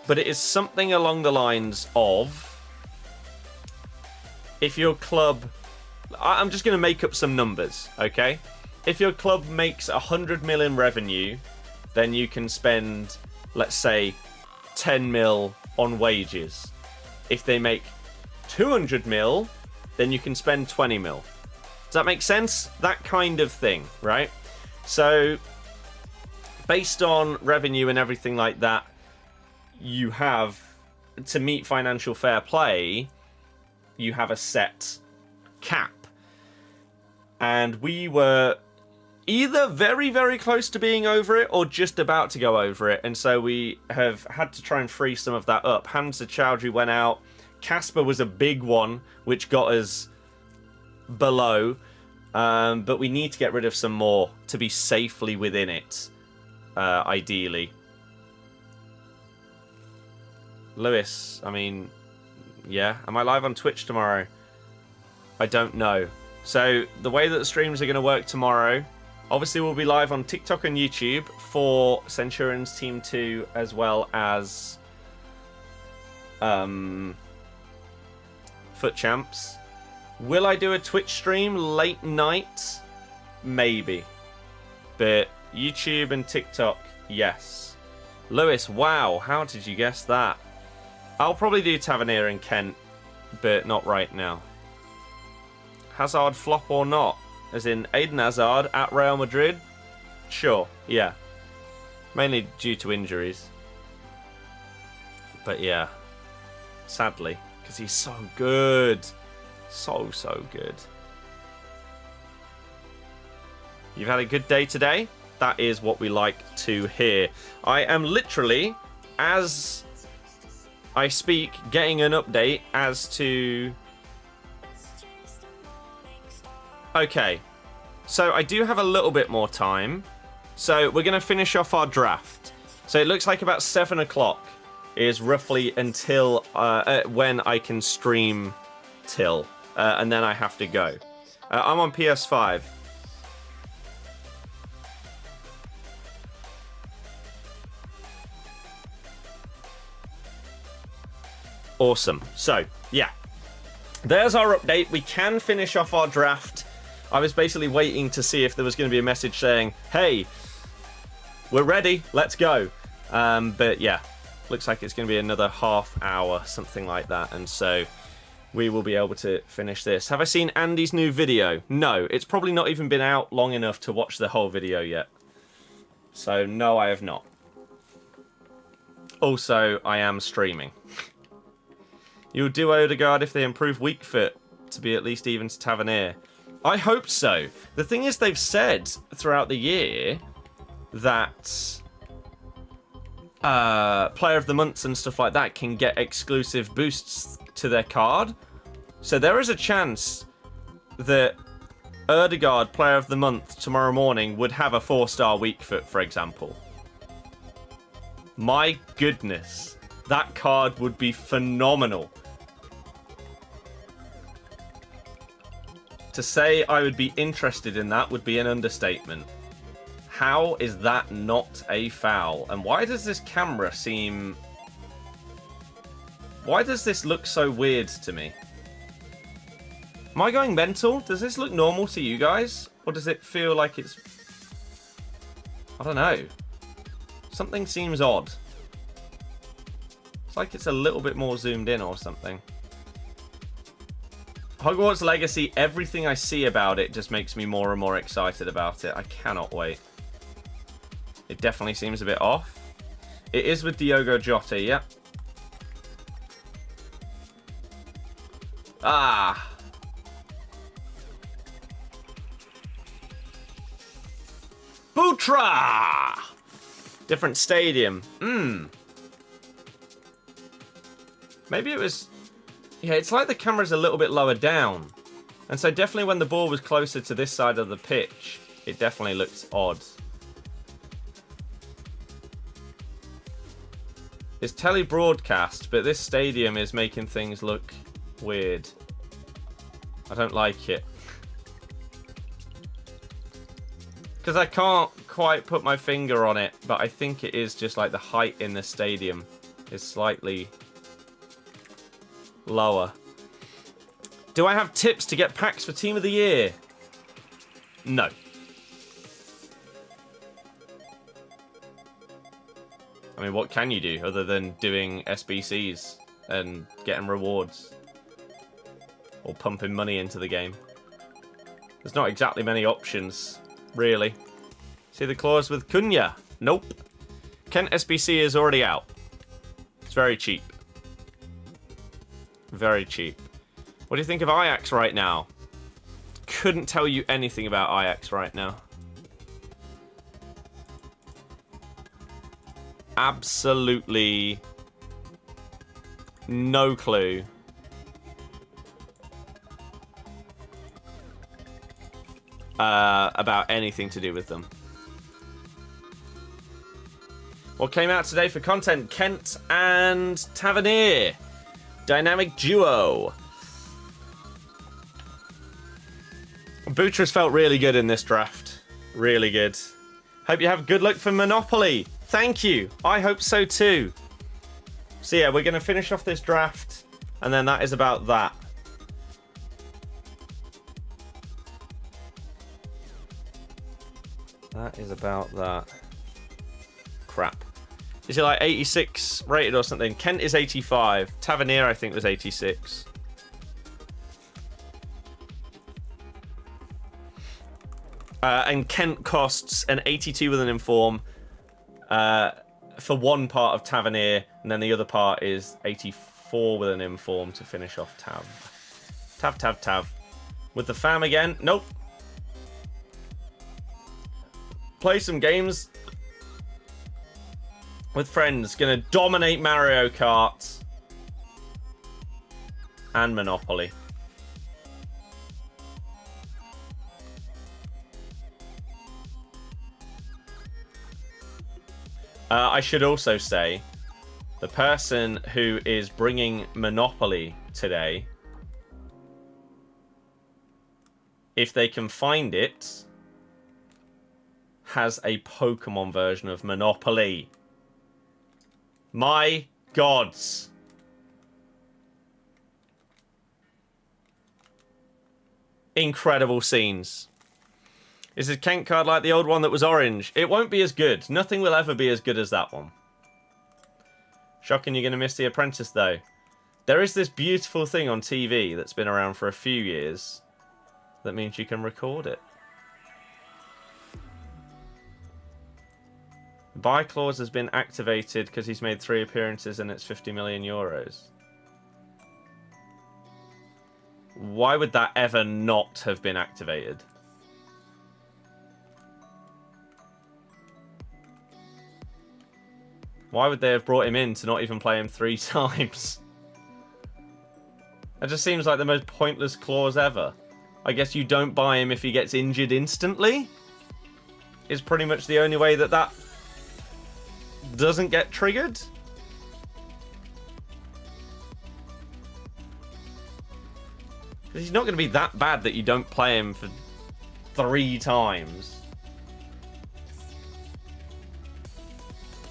But it is something along the lines of... If your club... I'm just going to make up some numbers, okay? If your club makes 100 million revenue, then you can spend, let's say, 10 mil on wages. If they make 200 mil, then you can spend 20 mil. Does that make sense? That kind of thing, right? So, based on revenue and everything like that, you have, to meet financial fair play, you have a set cap. And we were either very, very close to being over it or just about to go over it. And so we have had to try and free some of that up. Hamza Chowdhury went out. Casper was a big one, which got us below. But we need to get rid of some more to be safely within it, ideally. Lewis, I mean, yeah. Am I live on Twitch tomorrow? I don't know. So the way that the streams are going to work tomorrow, obviously we'll be live on TikTok and YouTube for Centurions Team 2 as well as FUT Champs. Will I do a Twitch stream late night? Maybe. But YouTube and TikTok, yes. Lewis, wow, how did you guess that? I'll probably do Tavernier and Kent, but not right now. Hazard flop or not? As in Eden Hazard at Real Madrid? Sure, yeah. Mainly due to injuries. But yeah, sadly, because he's so good. So good. You've had a good day today? That is what we like to hear. I am literally, as I speak, getting an update as to... Okay, so I do have a little bit more time. So we're going to finish off our draft. So it looks like about 7 o'clock is roughly until when I can stream till. And then I have to go. I'm on PS5. Awesome. So, yeah. There's our update. We can finish off our draft. I was basically waiting to see if there was going to be a message saying, hey, we're ready. Let's go. But yeah, looks like it's going to be another half hour, something like that. And so we will be able to finish this. Have I seen Andy's new video? No, it's probably not even been out long enough to watch the whole video yet. So no, I have not. Also, I am streaming. You'll do Odegaard if they improve weak foot to be at least even to Tavernier. I hope so. The thing is, they've said throughout the year that Player of the Months and stuff like that can get exclusive boosts to their card. So there is a chance that Odegaard, Player of the Month, tomorrow morning would have a 4-star weak foot, for example. My goodness. That card would be phenomenal. To say I would be interested in that would be an understatement. How is that not a foul? And why does this camera seem... Why does this look so weird to me? Am I going mental? Does this look normal to you guys? Or does it feel like it's... I don't know. Something seems odd. It's like it's a little bit more zoomed in or something. Hogwarts Legacy, everything I see about it just makes me more and more excited about it. I cannot wait. It definitely seems a bit off. It is with Diogo Jota, yeah. Ah. Butra! Different stadium. Maybe it was... Yeah, it's like the camera's a little bit lower down. And so definitely when the ball was closer to this side of the pitch, it definitely looked odd. It's tele-broadcast, but this stadium is making things look weird. I don't like it. Because I can't quite put my finger on it, but I think it is just like the height in the stadium is slightly lower. Do I have tips to get packs for Team of the Year? No. I mean, what can you do other than doing SBCs and getting rewards? Or pumping money into the game? There's not exactly many options, really. See the clause with Cunha? Nope. Kent SBC is already out. It's very cheap. Very cheap. What do you think of Ajax right now? Couldn't tell you anything about Ajax right now. Absolutely no clue. About anything to do with them. What came out today for content? Kent and Tavernier. Dynamic duo. Butcher's felt really good in this draft. Really good. Hope you have good luck for Monopoly. Thank you. I hope so too. So yeah, we're going to finish off this draft. And then that is about that. That is about that. Crap. Is it like 86 rated or something? Kent is 85. Tavernier, I think, was 86. And Kent costs an 82 with an inform for one part of Tavernier, and then the other part is 84 with an inform to finish off Tav. Tav. With the fam again? Nope. Play some games with friends. Gonna dominate Mario Kart and Monopoly. I should also say, the person who is bringing Monopoly today, if they can find it, has a Pokemon version of Monopoly. My gods. Incredible scenes. Is a Kent card like the old one that was orange? It won't be as good. Nothing will ever be as good as that one. Shocking you're going to miss The Apprentice, though. There is this beautiful thing on TV that's been around for a few years. That means you can record it. The buy clause has been activated because he's made 3 appearances and it's 50 million euros. Why would that ever not have been activated? Why would they have brought him in to not even play him 3 times? That just seems like the most pointless clause ever. I guess you don't buy him if he gets injured instantly? Is pretty much the only way that that doesn't get triggered? Because he's not going to be that bad that you don't play him for 3 times.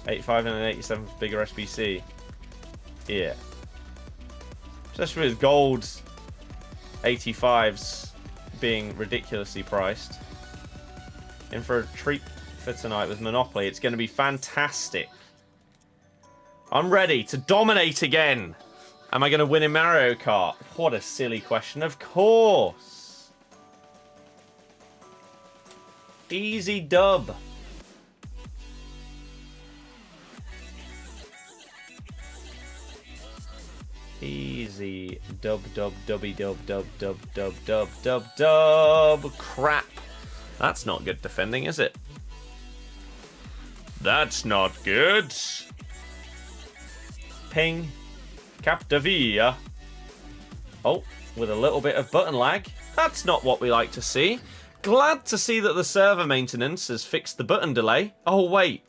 85 and an 87 bigger SBC. Yeah. Especially with gold 85s being ridiculously priced. In for a treat for tonight with Monopoly. It's going to be fantastic. I'm ready to dominate again. Am I going to win in Mario Kart? What a silly question. Of course. Easy dub. Easy dub. Crap. That's not good defending, is it? That's not good. Ping. Capdevia. Oh, with a little bit of button lag. That's not what we like to see. Glad to see that the server maintenance has fixed the button delay. Oh, wait.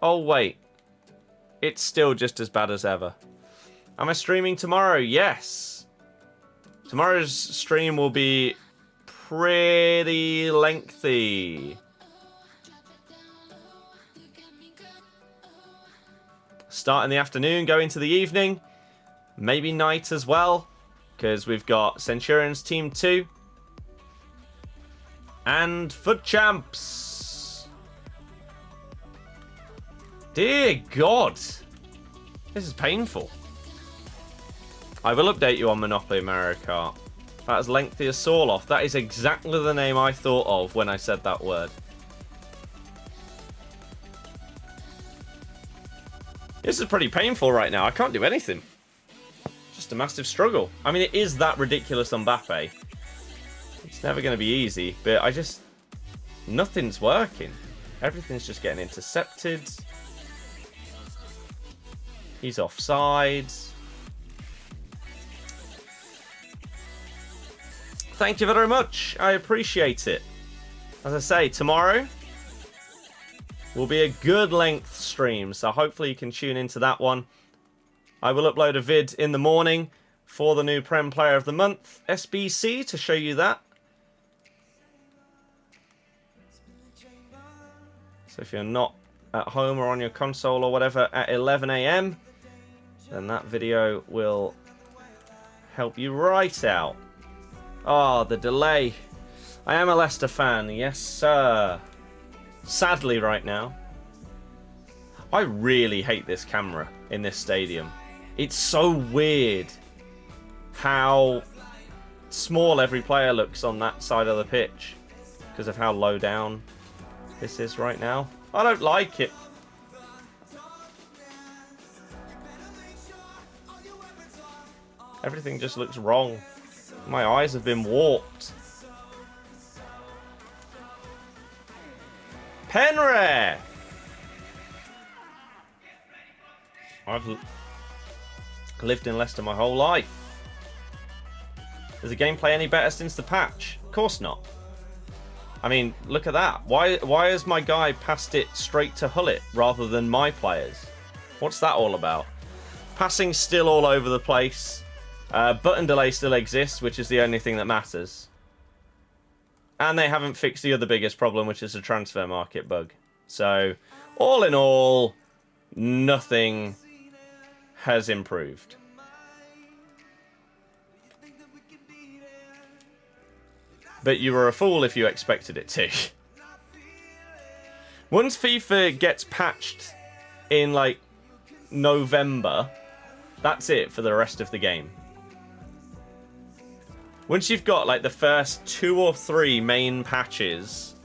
Oh, wait. It's still just as bad as ever. Am I streaming tomorrow? Yes. Tomorrow's stream will be pretty lengthy. Start in the afternoon, go into the evening. Maybe night as well. Because we've got Centurions Team 2. And FUT Champs. Dear God. This is painful. I will update you on Monopoly Mario Kart. About as lengthy as Sorloth. That is exactly the name I thought of when I said that word. This is pretty painful right now. I can't do anything. Just a massive struggle. I mean, it is that ridiculous on Mbappe. It's never going to be easy, but I just... Nothing's working. Everything's just getting intercepted. He's offside. Thank you very much. I appreciate it. As I say, tomorrow will be a good length stream, so hopefully you can tune into that one. I will upload a vid in the morning for the new Prem Player of the Month, SBC, to show you that. So if you're not at home or on your console or whatever at 11 AM, then that video will help you right out. Oh, the delay. I am a Leicester fan, yes sir. Sadly right now. I really hate this camera in this stadium. It's so weird how small every player looks on that side of the pitch because of how low down this is right now. I don't like it. Everything just looks wrong. My eyes have been warped. Penrith! I've lived in Leicester my whole life. Is the gameplay any better since the patch? Of course not. I mean, look at that. Why has my guy passed it straight to Hullet rather than my players? What's that all about? Passing still all over the place. Button delay still exists, which is the only thing that matters. And they haven't fixed the other biggest problem, which is a transfer market bug. So, all in all, nothing has improved. But you were a fool if you expected it to. Once FIFA gets patched in, like, November, that's it for the rest of the game. Once you've got, like, the first 2 or 3 main patches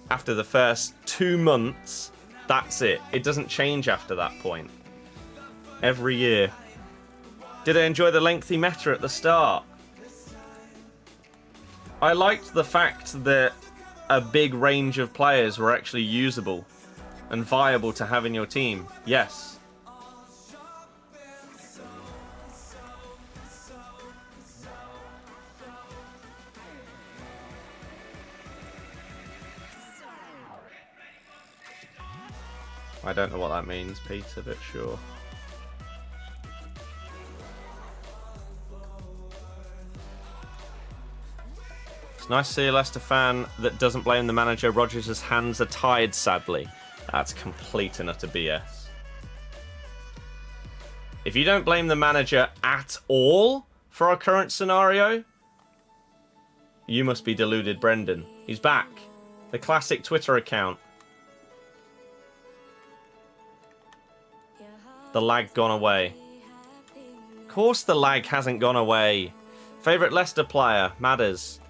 after the first 2 months, that's it. It doesn't change after that point. Every year. Did I enjoy the lengthy meta at the start? I liked the fact that a big range of players were actually usable and viable to have in your team. Yes. I don't know what that means, Peter, but sure. It's nice to see a Leicester fan that doesn't blame the manager. Rodgers' hands are tied, sadly. That's complete and utter BS. If you don't blame the manager at all for our current scenario, you must be deluded, Brendan. He's back. The classic Twitter account. The lag gone away. Of course the lag hasn't gone away. Favourite Leicester player? Matters.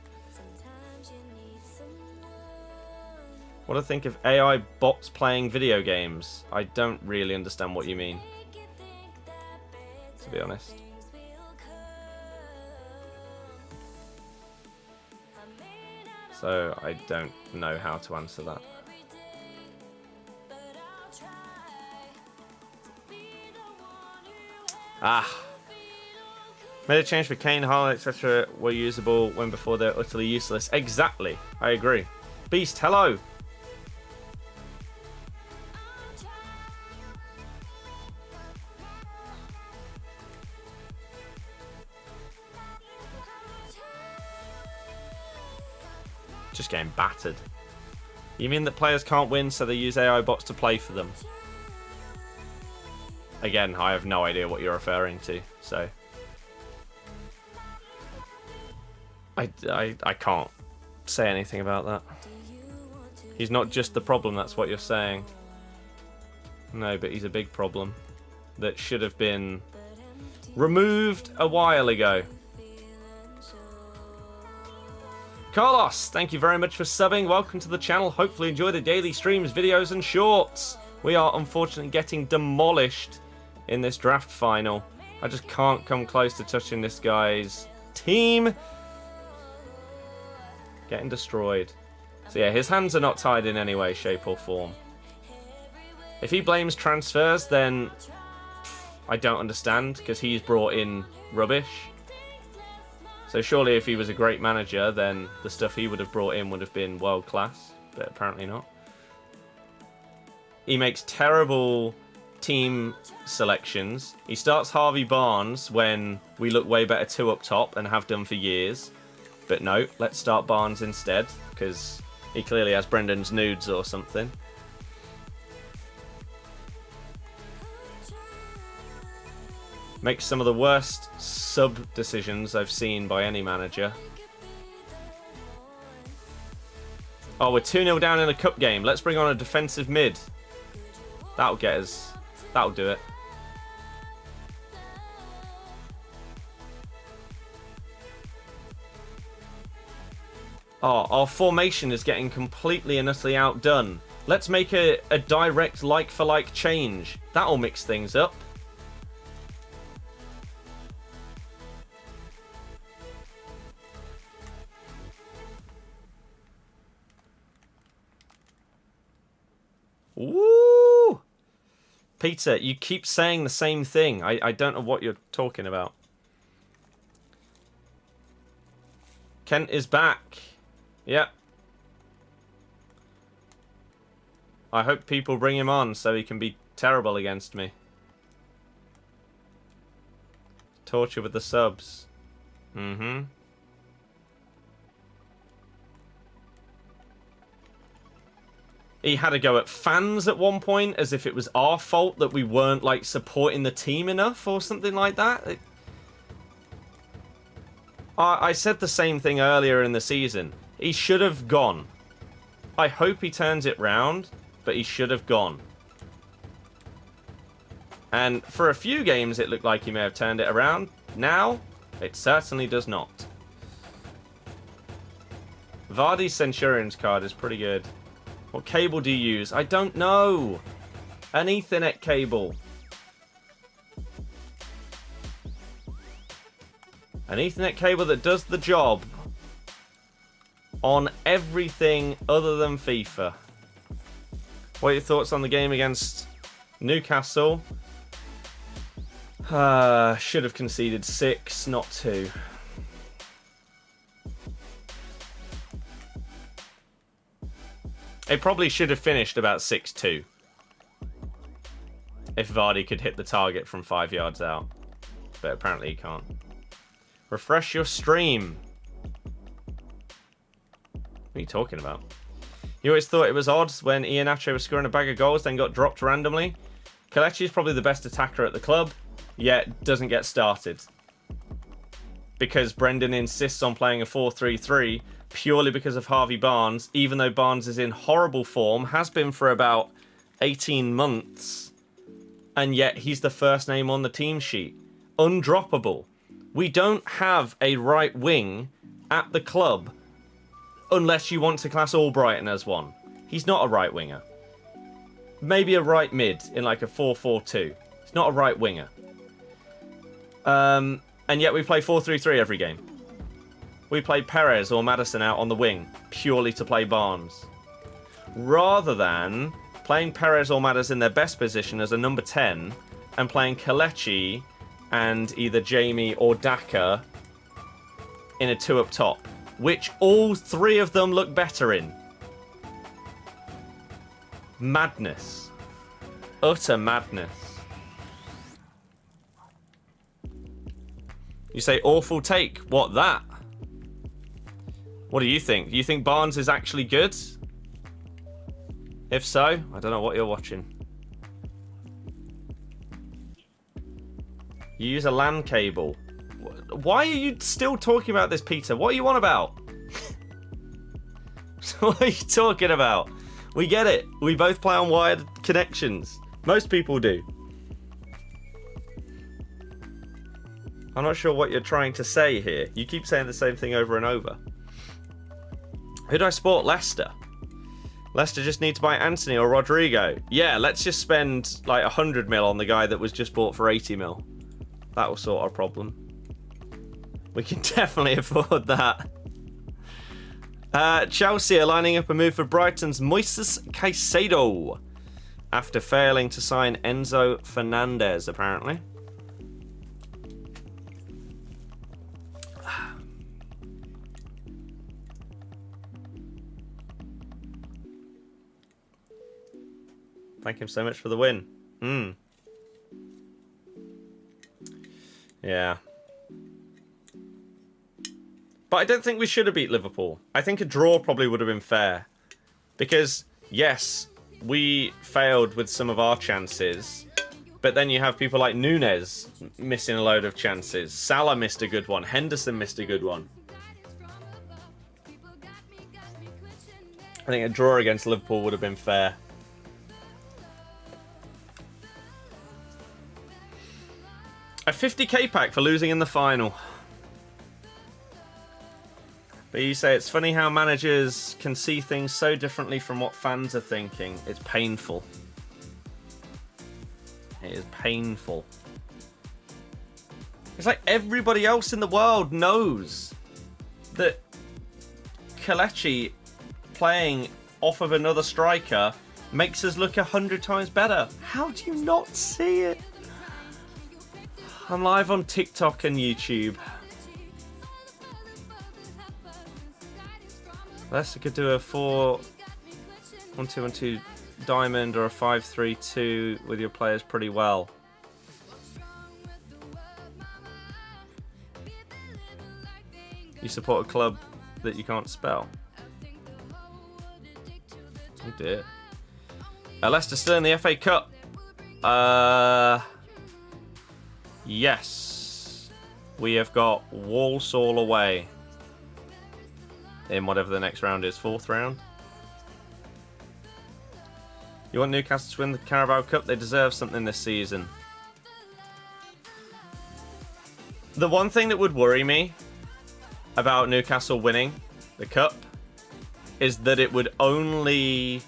What do I think of AI bots playing video games? I don't really understand what you mean, to be honest. So I don't know how to answer that. Made a change for Kane, Haaland, etc. were usable when before they're utterly useless. Exactly. I agree. Beast, hello. Just getting battered. You mean that players can't win, so they use AI bots to play for them? Again, I have no idea what you're referring to, so... I can't say anything about that. He's not just the problem, that's what you're saying. No, but he's a big problem that should have been removed a while ago. Carlos, thank you very much for subbing. Welcome to the channel. Hopefully enjoy the daily streams, videos, and shorts. We are unfortunately getting demolished in this draft final. I just can't come close to touching this guy's team. Getting destroyed. So yeah, his hands are not tied in any way, shape, or form. If he blames transfers, then I don't understand, because he's brought in rubbish. So surely if he was a great manager, then the stuff he would have brought in would have been world class, but apparently not. He makes terrible team selections. He starts Harvey Barnes when we look way better two up top and have done for years. But no, let's start Barnes instead, because he clearly has Brendan's nudes or something. Makes some of the worst sub decisions I've seen by any manager. Oh, we're 2-0 down in a cup game. Let's bring on a defensive mid. That'll get us. That'll do it. Oh, our formation is getting completely and utterly outdone. Let's make a direct like-for-like change. That'll mix things up. Woo! Peter, you keep saying the same thing. I don't know what you're talking about. Kent is back. Yep. I hope people bring him on so he can be terrible against me. Torture with the subs. Mm-hmm. He had a go at fans at one point, as if it was our fault that we weren't, like, supporting the team enough or something like that. I said the same thing earlier in the season. He should have gone. I hope he turns it round, but he should have gone. And for a few games, it looked like he may have turned it around. Now, it certainly does not. Vardy's Centurion's card is pretty good. What cable do you use? I don't know. An Ethernet cable. An Ethernet cable that does the job on everything other than FIFA. What are your thoughts on the game against Newcastle? Should have conceded 6, not 2. It probably should have finished about 6-2. If Vardy could hit the target from 5 yards out. But apparently he can't. Refresh your stream. What are you talking about? You always thought it was odd when Iheanacho was scoring a bag of goals, then got dropped randomly. Kelechi is probably the best attacker at the club, yet doesn't get started. Because Brendan insists on playing a 4-3-3 purely because of Harvey Barnes, even though Barnes is in horrible form, has been for about 18 months, and yet he's the first name on the team sheet. Undroppable. We don't have a right wing at the club unless you want to class Albrighton as one. He's not a right winger. Maybe a right mid in like a 4-4-2. He's not a right winger. And yet we play 4-3-3 every game. We play Perez or Maddison out on the wing purely to play Barnes. Rather than playing Perez or Maddison in their best position as a number 10 and playing Kelechi and either Jamie or Daka in a 2 up top, which all 3 of them look better in. Madness. Utter madness. You say awful take. What, that? What do you think? Do you think Barnes is actually good? If so, I don't know what you're watching. You use a LAN cable. Why are you still talking about this, Peter? What are you on about? What are you talking about? We get it. We both play on wired connections. Most people do. I'm not sure what you're trying to say here. You keep saying the same thing over and over. Who do I support? Leicester. Leicester just need to buy Antony or Rodrigo. Yeah, let's just spend like 100 mil on the guy that was just bought for 80 mil. That will sort our problem. We can definitely afford that. Chelsea are lining up a move for Brighton's Moises Caicedo after failing to sign Enzo Fernandez, apparently. Thank him so much for the win. Yeah. But I don't think we should have beat Liverpool. I think a draw probably would have been fair. Because, yes, we failed with some of our chances. But then you have people like Nunez missing a load of chances. Salah missed a good one. Henderson missed a good one. I think a draw against Liverpool would have been fair. A 50k pack for losing in the final. But you say it's funny how managers can see things so differently from what fans are thinking. It's painful. It is painful. It's like everybody else in the world knows that Kelechi playing off of another striker makes us look 100 times better. How do you not see it? I'm live on TikTok and YouTube. Leicester could do a 4-1-2-1-2 diamond or a 5-3-2 with your players pretty well. You support a club that you can't spell. Oh dear. Leicester still in the FA Cup. Yes. We have got Walsall away. In whatever the next round is. 4th round. You want Newcastle to win the Carabao Cup? They deserve something this season. The one thing that would worry me about Newcastle winning the Cup is that it would only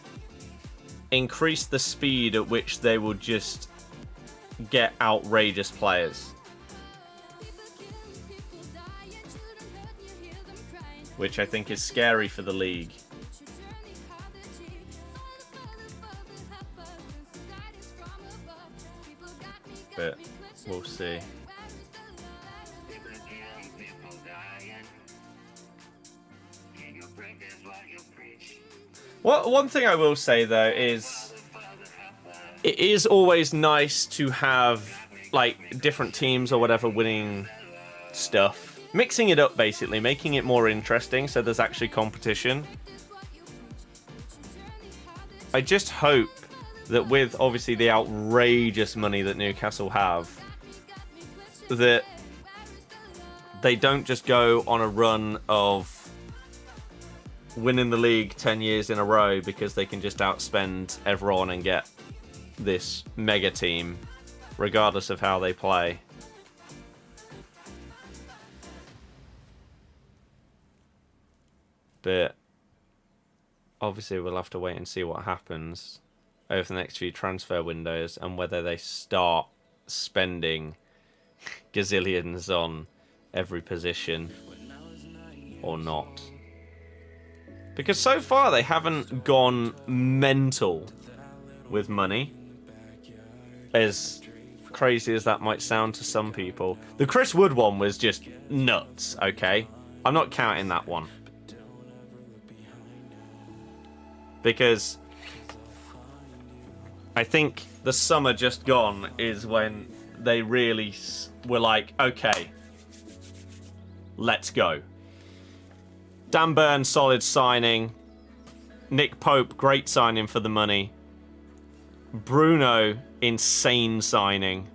increase the speed at which they would just get outrageous players. Which I think is scary for the league. But we'll see. One thing I will say though is it is always nice to have like different teams or whatever winning stuff. Mixing it up, basically, making it more interesting so there's actually competition. I just hope that with, obviously, the outrageous money that Newcastle have, that they don't just go on a run of winning the league 10 years in a row because they can just outspend everyone and get this mega team, regardless of how they play. But obviously we'll have to wait and see what happens over the next few transfer windows and whether they start spending gazillions on every position or not. Because so far they haven't gone mental with money. As crazy as that might sound to some people. The Chris Wood one was just nuts, okay? I'm not counting that one. Because I think the summer just gone is when they really were like, okay, let's go. Dan Burn, solid signing. Nick Pope, great signing for the money. Bruno, insane signing.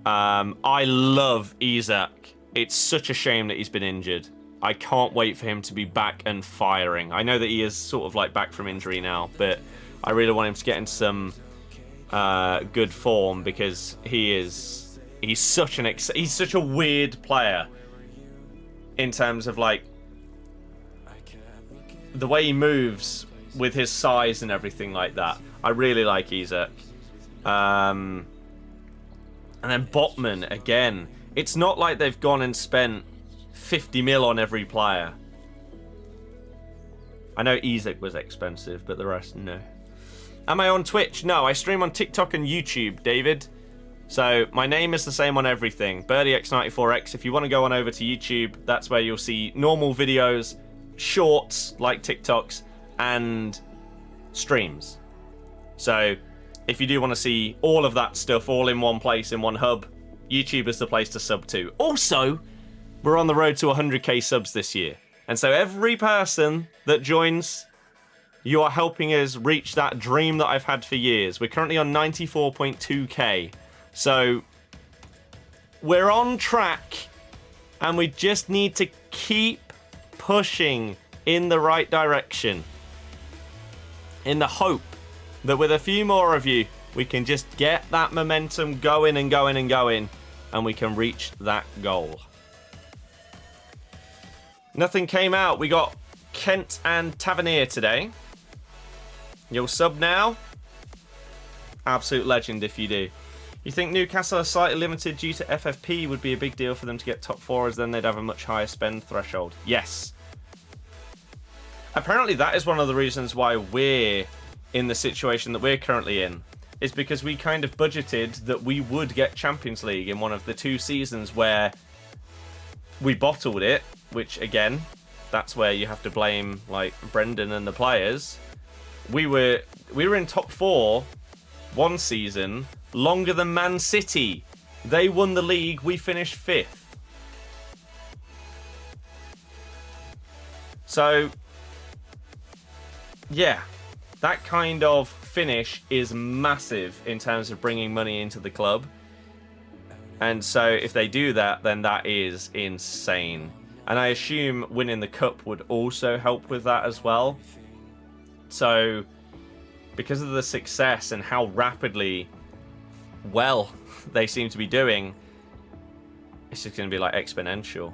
I love Isak. It's such a shame that he's been injured. I can't wait for him to be back and firing. I know that he is sort of like back from injury now, but I really want him to get into some good form because he's such a weird player in terms of like the way he moves with his size and everything like that. I really like Isak. And then Botman, again. It's not like they've gone and spent 50 mil on every player. I know Isak was expensive, but the rest, no. Am I on Twitch? No, I stream on TikTok and YouTube, David. So my name is the same on everything. BirdieX94X. If you want to go on over to YouTube, that's where you'll see normal videos, shorts like TikToks, and streams. So if you do want to see all of that stuff all in one place, in one hub, YouTube is the place to sub to. Also, we're on the road to 100k subs this year. And so every person that joins, you are helping us reach that dream that I've had for years. We're currently on 94.2k. So we're on track, and we just need to keep pushing in the right direction, in the hope that with a few more of you, we can just get that momentum going and going and going, and we can reach that goal. Nothing came out. We got Kent and Tavernier today. You'll sub now? Absolute legend if you do. You think Newcastle are slightly limited due to FFP would be a big deal for them to get top four, as then they'd have a much higher spend threshold? Yes. Apparently that is one of the reasons why we're in the situation that we're currently in, is because we kind of budgeted that we would get Champions League in one of the 2 seasons where we bottled it, which again, that's where you have to blame like Brendan and the players. We were in top 4 one season longer than Man City. They won the league, we finished 5th. So yeah, that kind of finish is massive in terms of bringing money into the club. And so if they do that, then that is insane. And I assume winning the cup would also help with that as well. So because of the success and how rapidly well they seem to be doing, it's just going to be like exponential.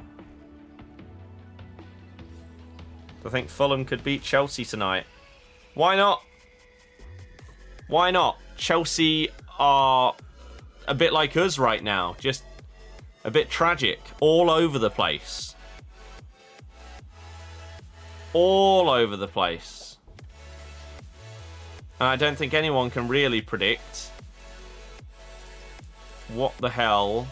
I think Fulham could beat Chelsea tonight. Why not? Why not? Chelsea are a bit like us right now. Just a bit tragic. All over the place. All over the place. And I don't think anyone can really predict what the hell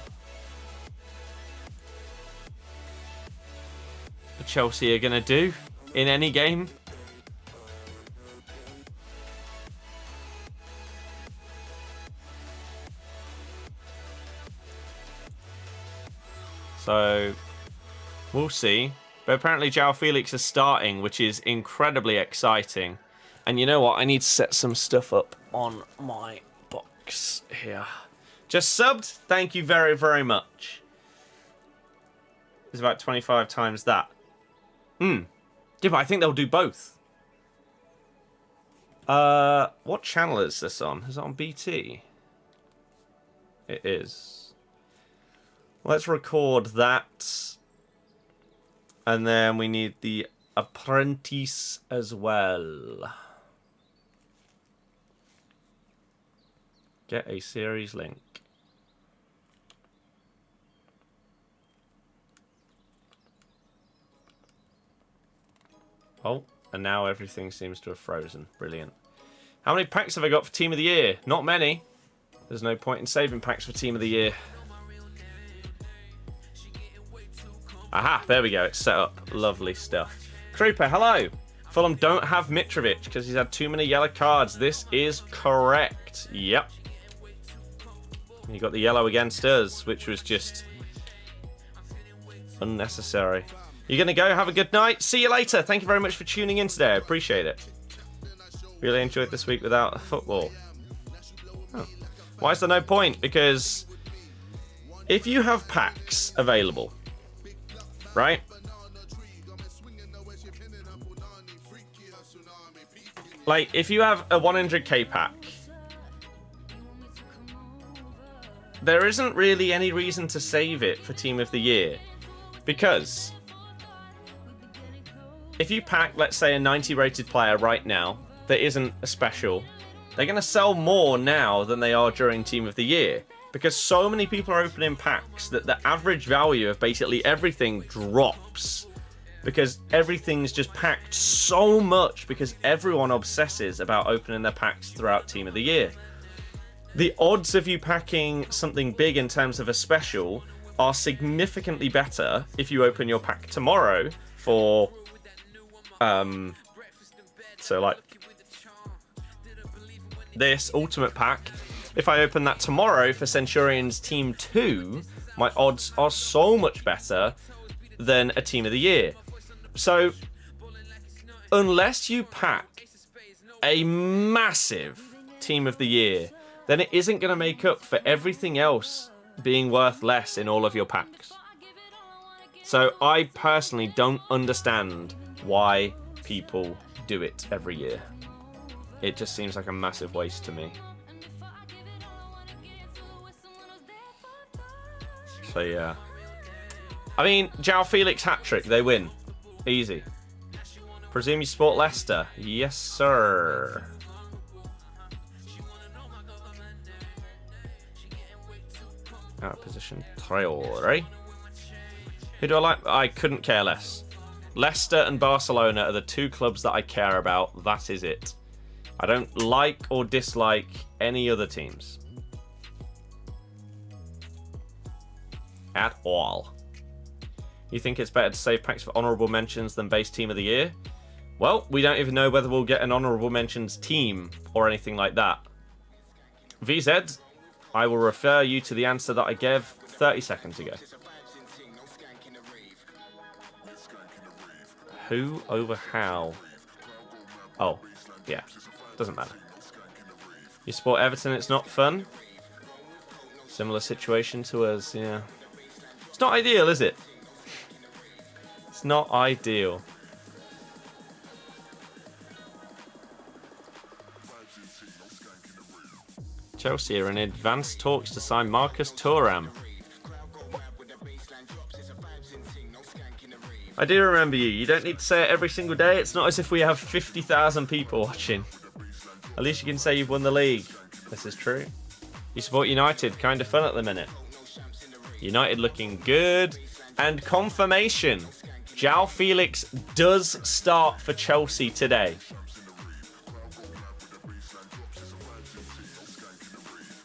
Chelsea are going to do in any game. So we'll see. But apparently João Felix is starting, which is incredibly exciting. And you know what? I need to set some stuff up on my box here. Just subbed. Thank you very, very much. It's about 25 times that. Yeah, but I think they'll do both. What channel is this on? Is it on BT? It is. Let's record that. And then we need the Apprentice as well. Get a series link. Oh, and now everything seems to have frozen. Brilliant. How many packs have I got for Team of the Year? Not many. There's no point in saving packs for Team of the Year. Aha, there we go. It's set up. Lovely stuff. Trooper, hello. Fulham don't have Mitrovic because he's had too many yellow cards. This is correct. Yep. He got the yellow against us, which was just unnecessary. You're going to go? Have a good night. See you later. Thank you very much for tuning in today. I appreciate it. Really enjoyed this week without football. Oh. Why is there no point? Because if you have packs available, right? Like, if you have a 100k pack, there isn't really any reason to save it for Team of the Year. Because if you pack, let's say, a 90 rated player right now that isn't a special, they're going to sell more now than they are during Team of the Year. Because so many people are opening packs that the average value of basically everything drops. Because everything's just packed so much because everyone obsesses about opening their packs throughout Team of the Year. The odds of you packing something big in terms of a special are significantly better if you open your pack tomorrow for... so like... this Ultimate Pack. If I open that tomorrow for Centurions Team 2, my odds are so much better than a Team of the Year. So, unless you pack a massive Team of the Year, then it isn't going to make up for everything else being worth less in all of your packs. So, I personally don't understand why people do it every year. It just seems like a massive waste to me. So, yeah. I mean, João Felix hat-trick, they win. Easy. Presume you support Leicester? Yes, sir. Out of position. Traore. Who do I like? I couldn't care less. Leicester and Barcelona are the two clubs that I care about. That is it. I don't like or dislike any other teams. At all. You think it's better to save packs for honourable mentions than base Team of the Year? Well, we don't even know whether we'll get an honourable mentions team or anything like that. VZ, I will refer you to the answer that I gave 30 seconds ago. Who over how? Oh, yeah. Doesn't matter. You support Everton, it's not fun. Similar situation to us, yeah. It's not ideal, is it? It's not ideal. Chelsea are in advanced talks to sign Marcus Thuram. I do remember you. You don't need to say it every single day. It's not as if we have 50,000 people watching. At least you can say you've won the league. This is true. You support United. Kind of fun at the minute. United looking good. And confirmation. João Felix does start for Chelsea today.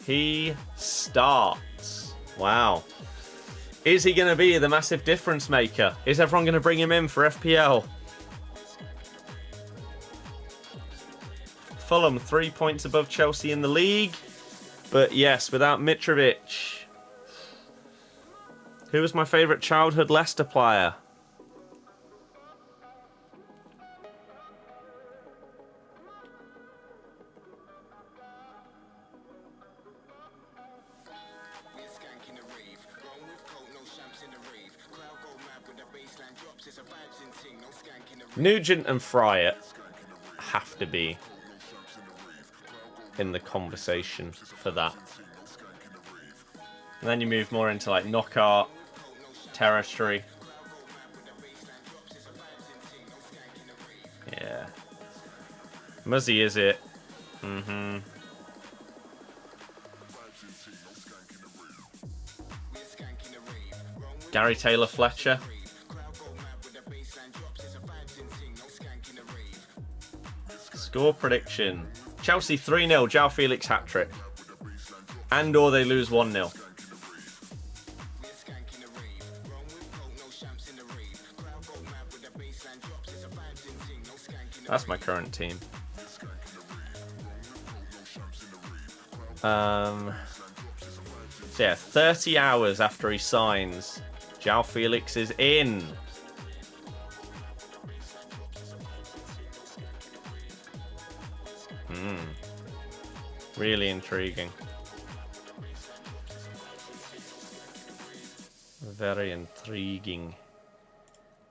He starts. Wow. Is he going to be the massive difference maker? Is everyone going to bring him in for FPL? Fulham 3 points above Chelsea in the league. But yes, without Mitrovic. Who was my favourite childhood Leicester player? Nugent and Fryer have to be in the conversation for that. And then you move more into like knockout territory. Yeah. Muzzy, is it? Mm-hmm. Gary Taylor Fletcher. Score prediction. Chelsea 3-0, João Felix hat-trick. And or they lose 1-0. That's my current team. So yeah, 30 hours after he signs, João Felix is in. Really intriguing. Very intriguing.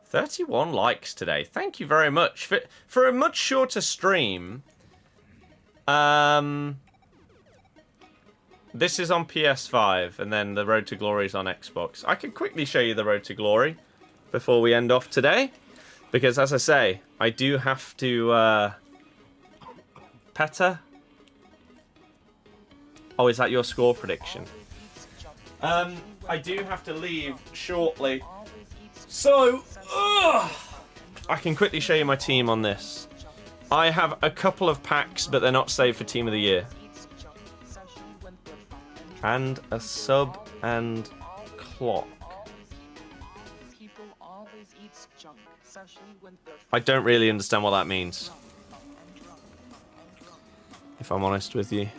31 likes today. Thank you very much. For a much shorter stream, this is on PS5, and then the Road to Glory is on Xbox. I could quickly show you the Road to Glory before we end off today. Because, as I say, I do have to... Peta? Oh, is that your score prediction? I do have to leave shortly. So, I can quickly show you my team on this. I have a couple of packs, but they're not saved for Team of the Year. And a sub and clock. I don't really understand what that means, if I'm honest with you.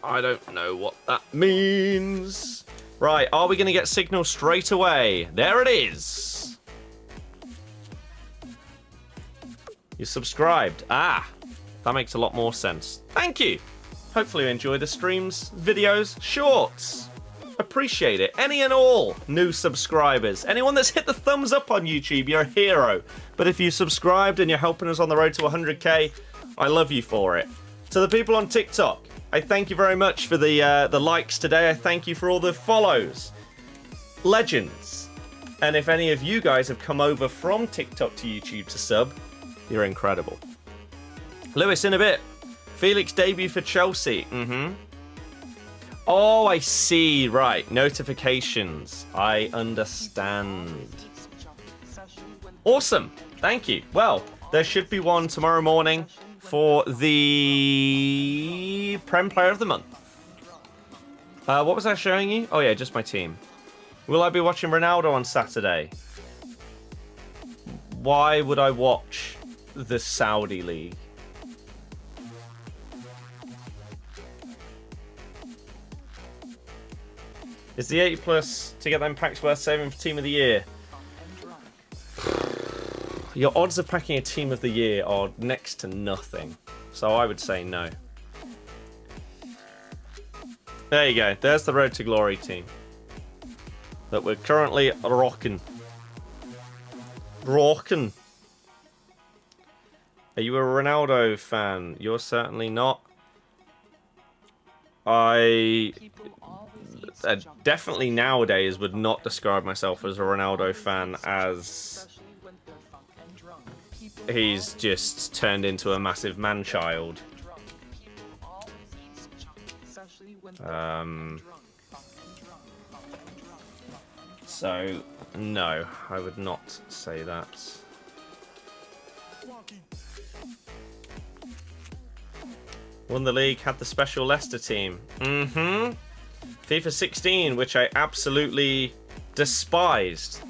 I don't know what that means. Right, are we going to get signal straight away? There it is. You're subscribed. Ah, that makes a lot more sense. Thank you. Hopefully you enjoy the streams, videos, shorts. Appreciate it. Any and all new subscribers. Anyone that's hit the thumbs up on YouTube, you're a hero. But if you subscribed and you're helping us on the road to 100k, I love you for it. To the people on TikTok, I thank you very much for the likes today. I thank you for all the follows. Legends. And if any of you guys have come over from TikTok to YouTube to sub, you're incredible. Lewis, in a bit. Felix debut for Chelsea. Oh, I see. Right. Notifications. I understand. Awesome. Thank you. Well, there should be one tomorrow morning for the Prem Player of the Month. What was I showing you? Oh, yeah, just my team. Will I be watching Ronaldo on Saturday? Why would I watch the Saudi League? Is the 80 plus to get them packs worth saving for Team of the Year? Your odds of packing a Team of the Year are next to nothing. So I would say no. There you go. There's the Road to Glory team that we're currently rocking. Rocking. Are you a Ronaldo fan? You're certainly not. I definitely nowadays would not describe myself as a Ronaldo fan, as he's just turned into a massive man-child. So, no, I would not say that. Won the league, had the special Leicester team. FIFA 16, which I absolutely despised.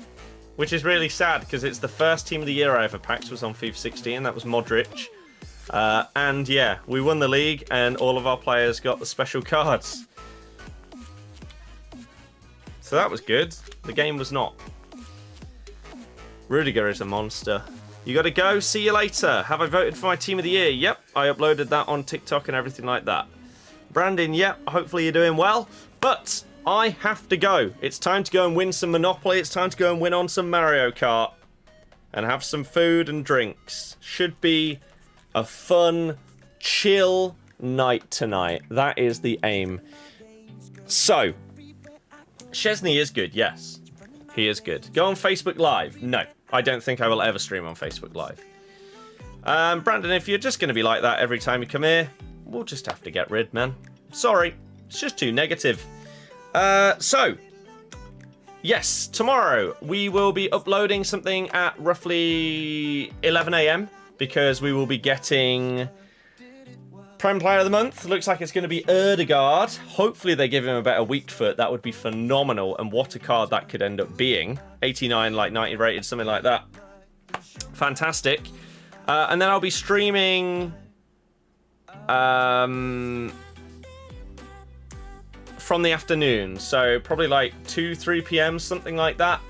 Which is really sad, because it's the first Team of the Year I ever packed was on FIFA 16. That was Modric. And yeah, we won the league, and all of our players got the special cards. So that was good. The game was not. Rudiger is a monster. You gotta go. See you later. Have I voted for my Team of the Year? Yep, I uploaded that on TikTok and everything like that. Brandon, yep, hopefully you're doing well. But I have to go. It's time to go and win some Monopoly. It's time to go and win on some Mario Kart. And have some food and drinks. Should be a fun, chill night tonight. That is the aim. So, Chesney is good, yes. He is good. Go on Facebook Live. No, I don't think I will ever stream on Facebook Live. Brandon, if you're just going to be like that every time you come here, we'll just have to get rid, man. Sorry, it's just too negative. So, yes, tomorrow we will be uploading something at roughly 11 AM because we will be getting Prem Player of the Month. Looks like it's going to be Erdegaard. Hopefully they give him a better weak foot. That would be phenomenal, and what a card that could end up being. 89, like 90 rated, something like that. Fantastic. And then I'll be streaming from the afternoon, so probably like 2-3 p.m, something like that,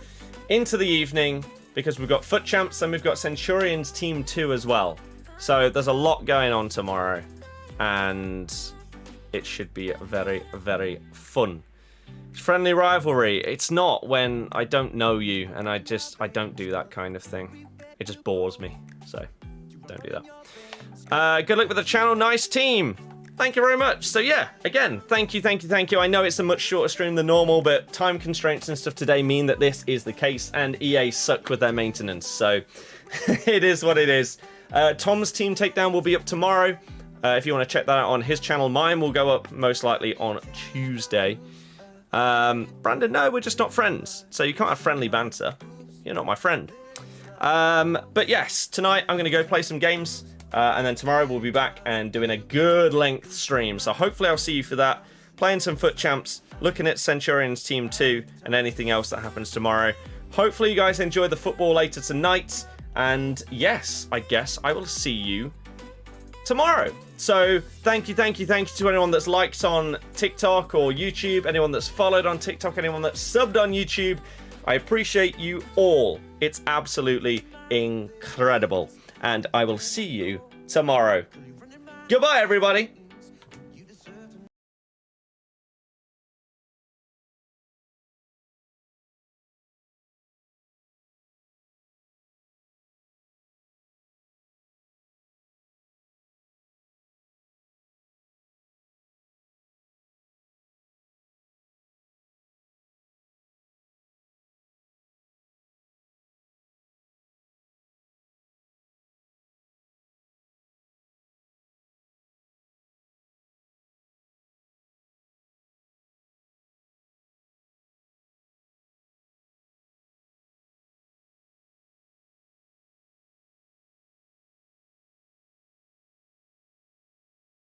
into the evening, because we've got FUT Champs and we've got Centurions Team 2 as well. So there's a lot going on tomorrow, and it should be very, very fun. Friendly rivalry. It's not when I don't know you, and I don't do that kind of thing. It just bores me, so don't do that. Good luck with the channel. Nice team. Thank you very much. So yeah, again, thank you. I know it's a much shorter stream than normal, but time constraints and stuff today mean that this is the case, and EA suck with their maintenance, so it is what it is. Tom's team takedown will be up tomorrow. If you want to check that out on his channel, mine will go up most likely on Tuesday. Brandon, no, we're just not friends, so you can't have friendly banter. You're not my friend. But yes, tonight I'm going to go play some games. And then tomorrow we'll be back and doing a good length stream. So hopefully I'll see you for that. Playing some FUT Champs, looking at Centurion's Team 2 and anything else that happens tomorrow. Hopefully you guys enjoy the football later tonight. And yes, I guess I will see you tomorrow. So thank you to anyone that's liked on TikTok or YouTube, anyone that's followed on TikTok, anyone that's subbed on YouTube. I appreciate you all. It's absolutely incredible. And I will see you tomorrow. Goodbye, everybody.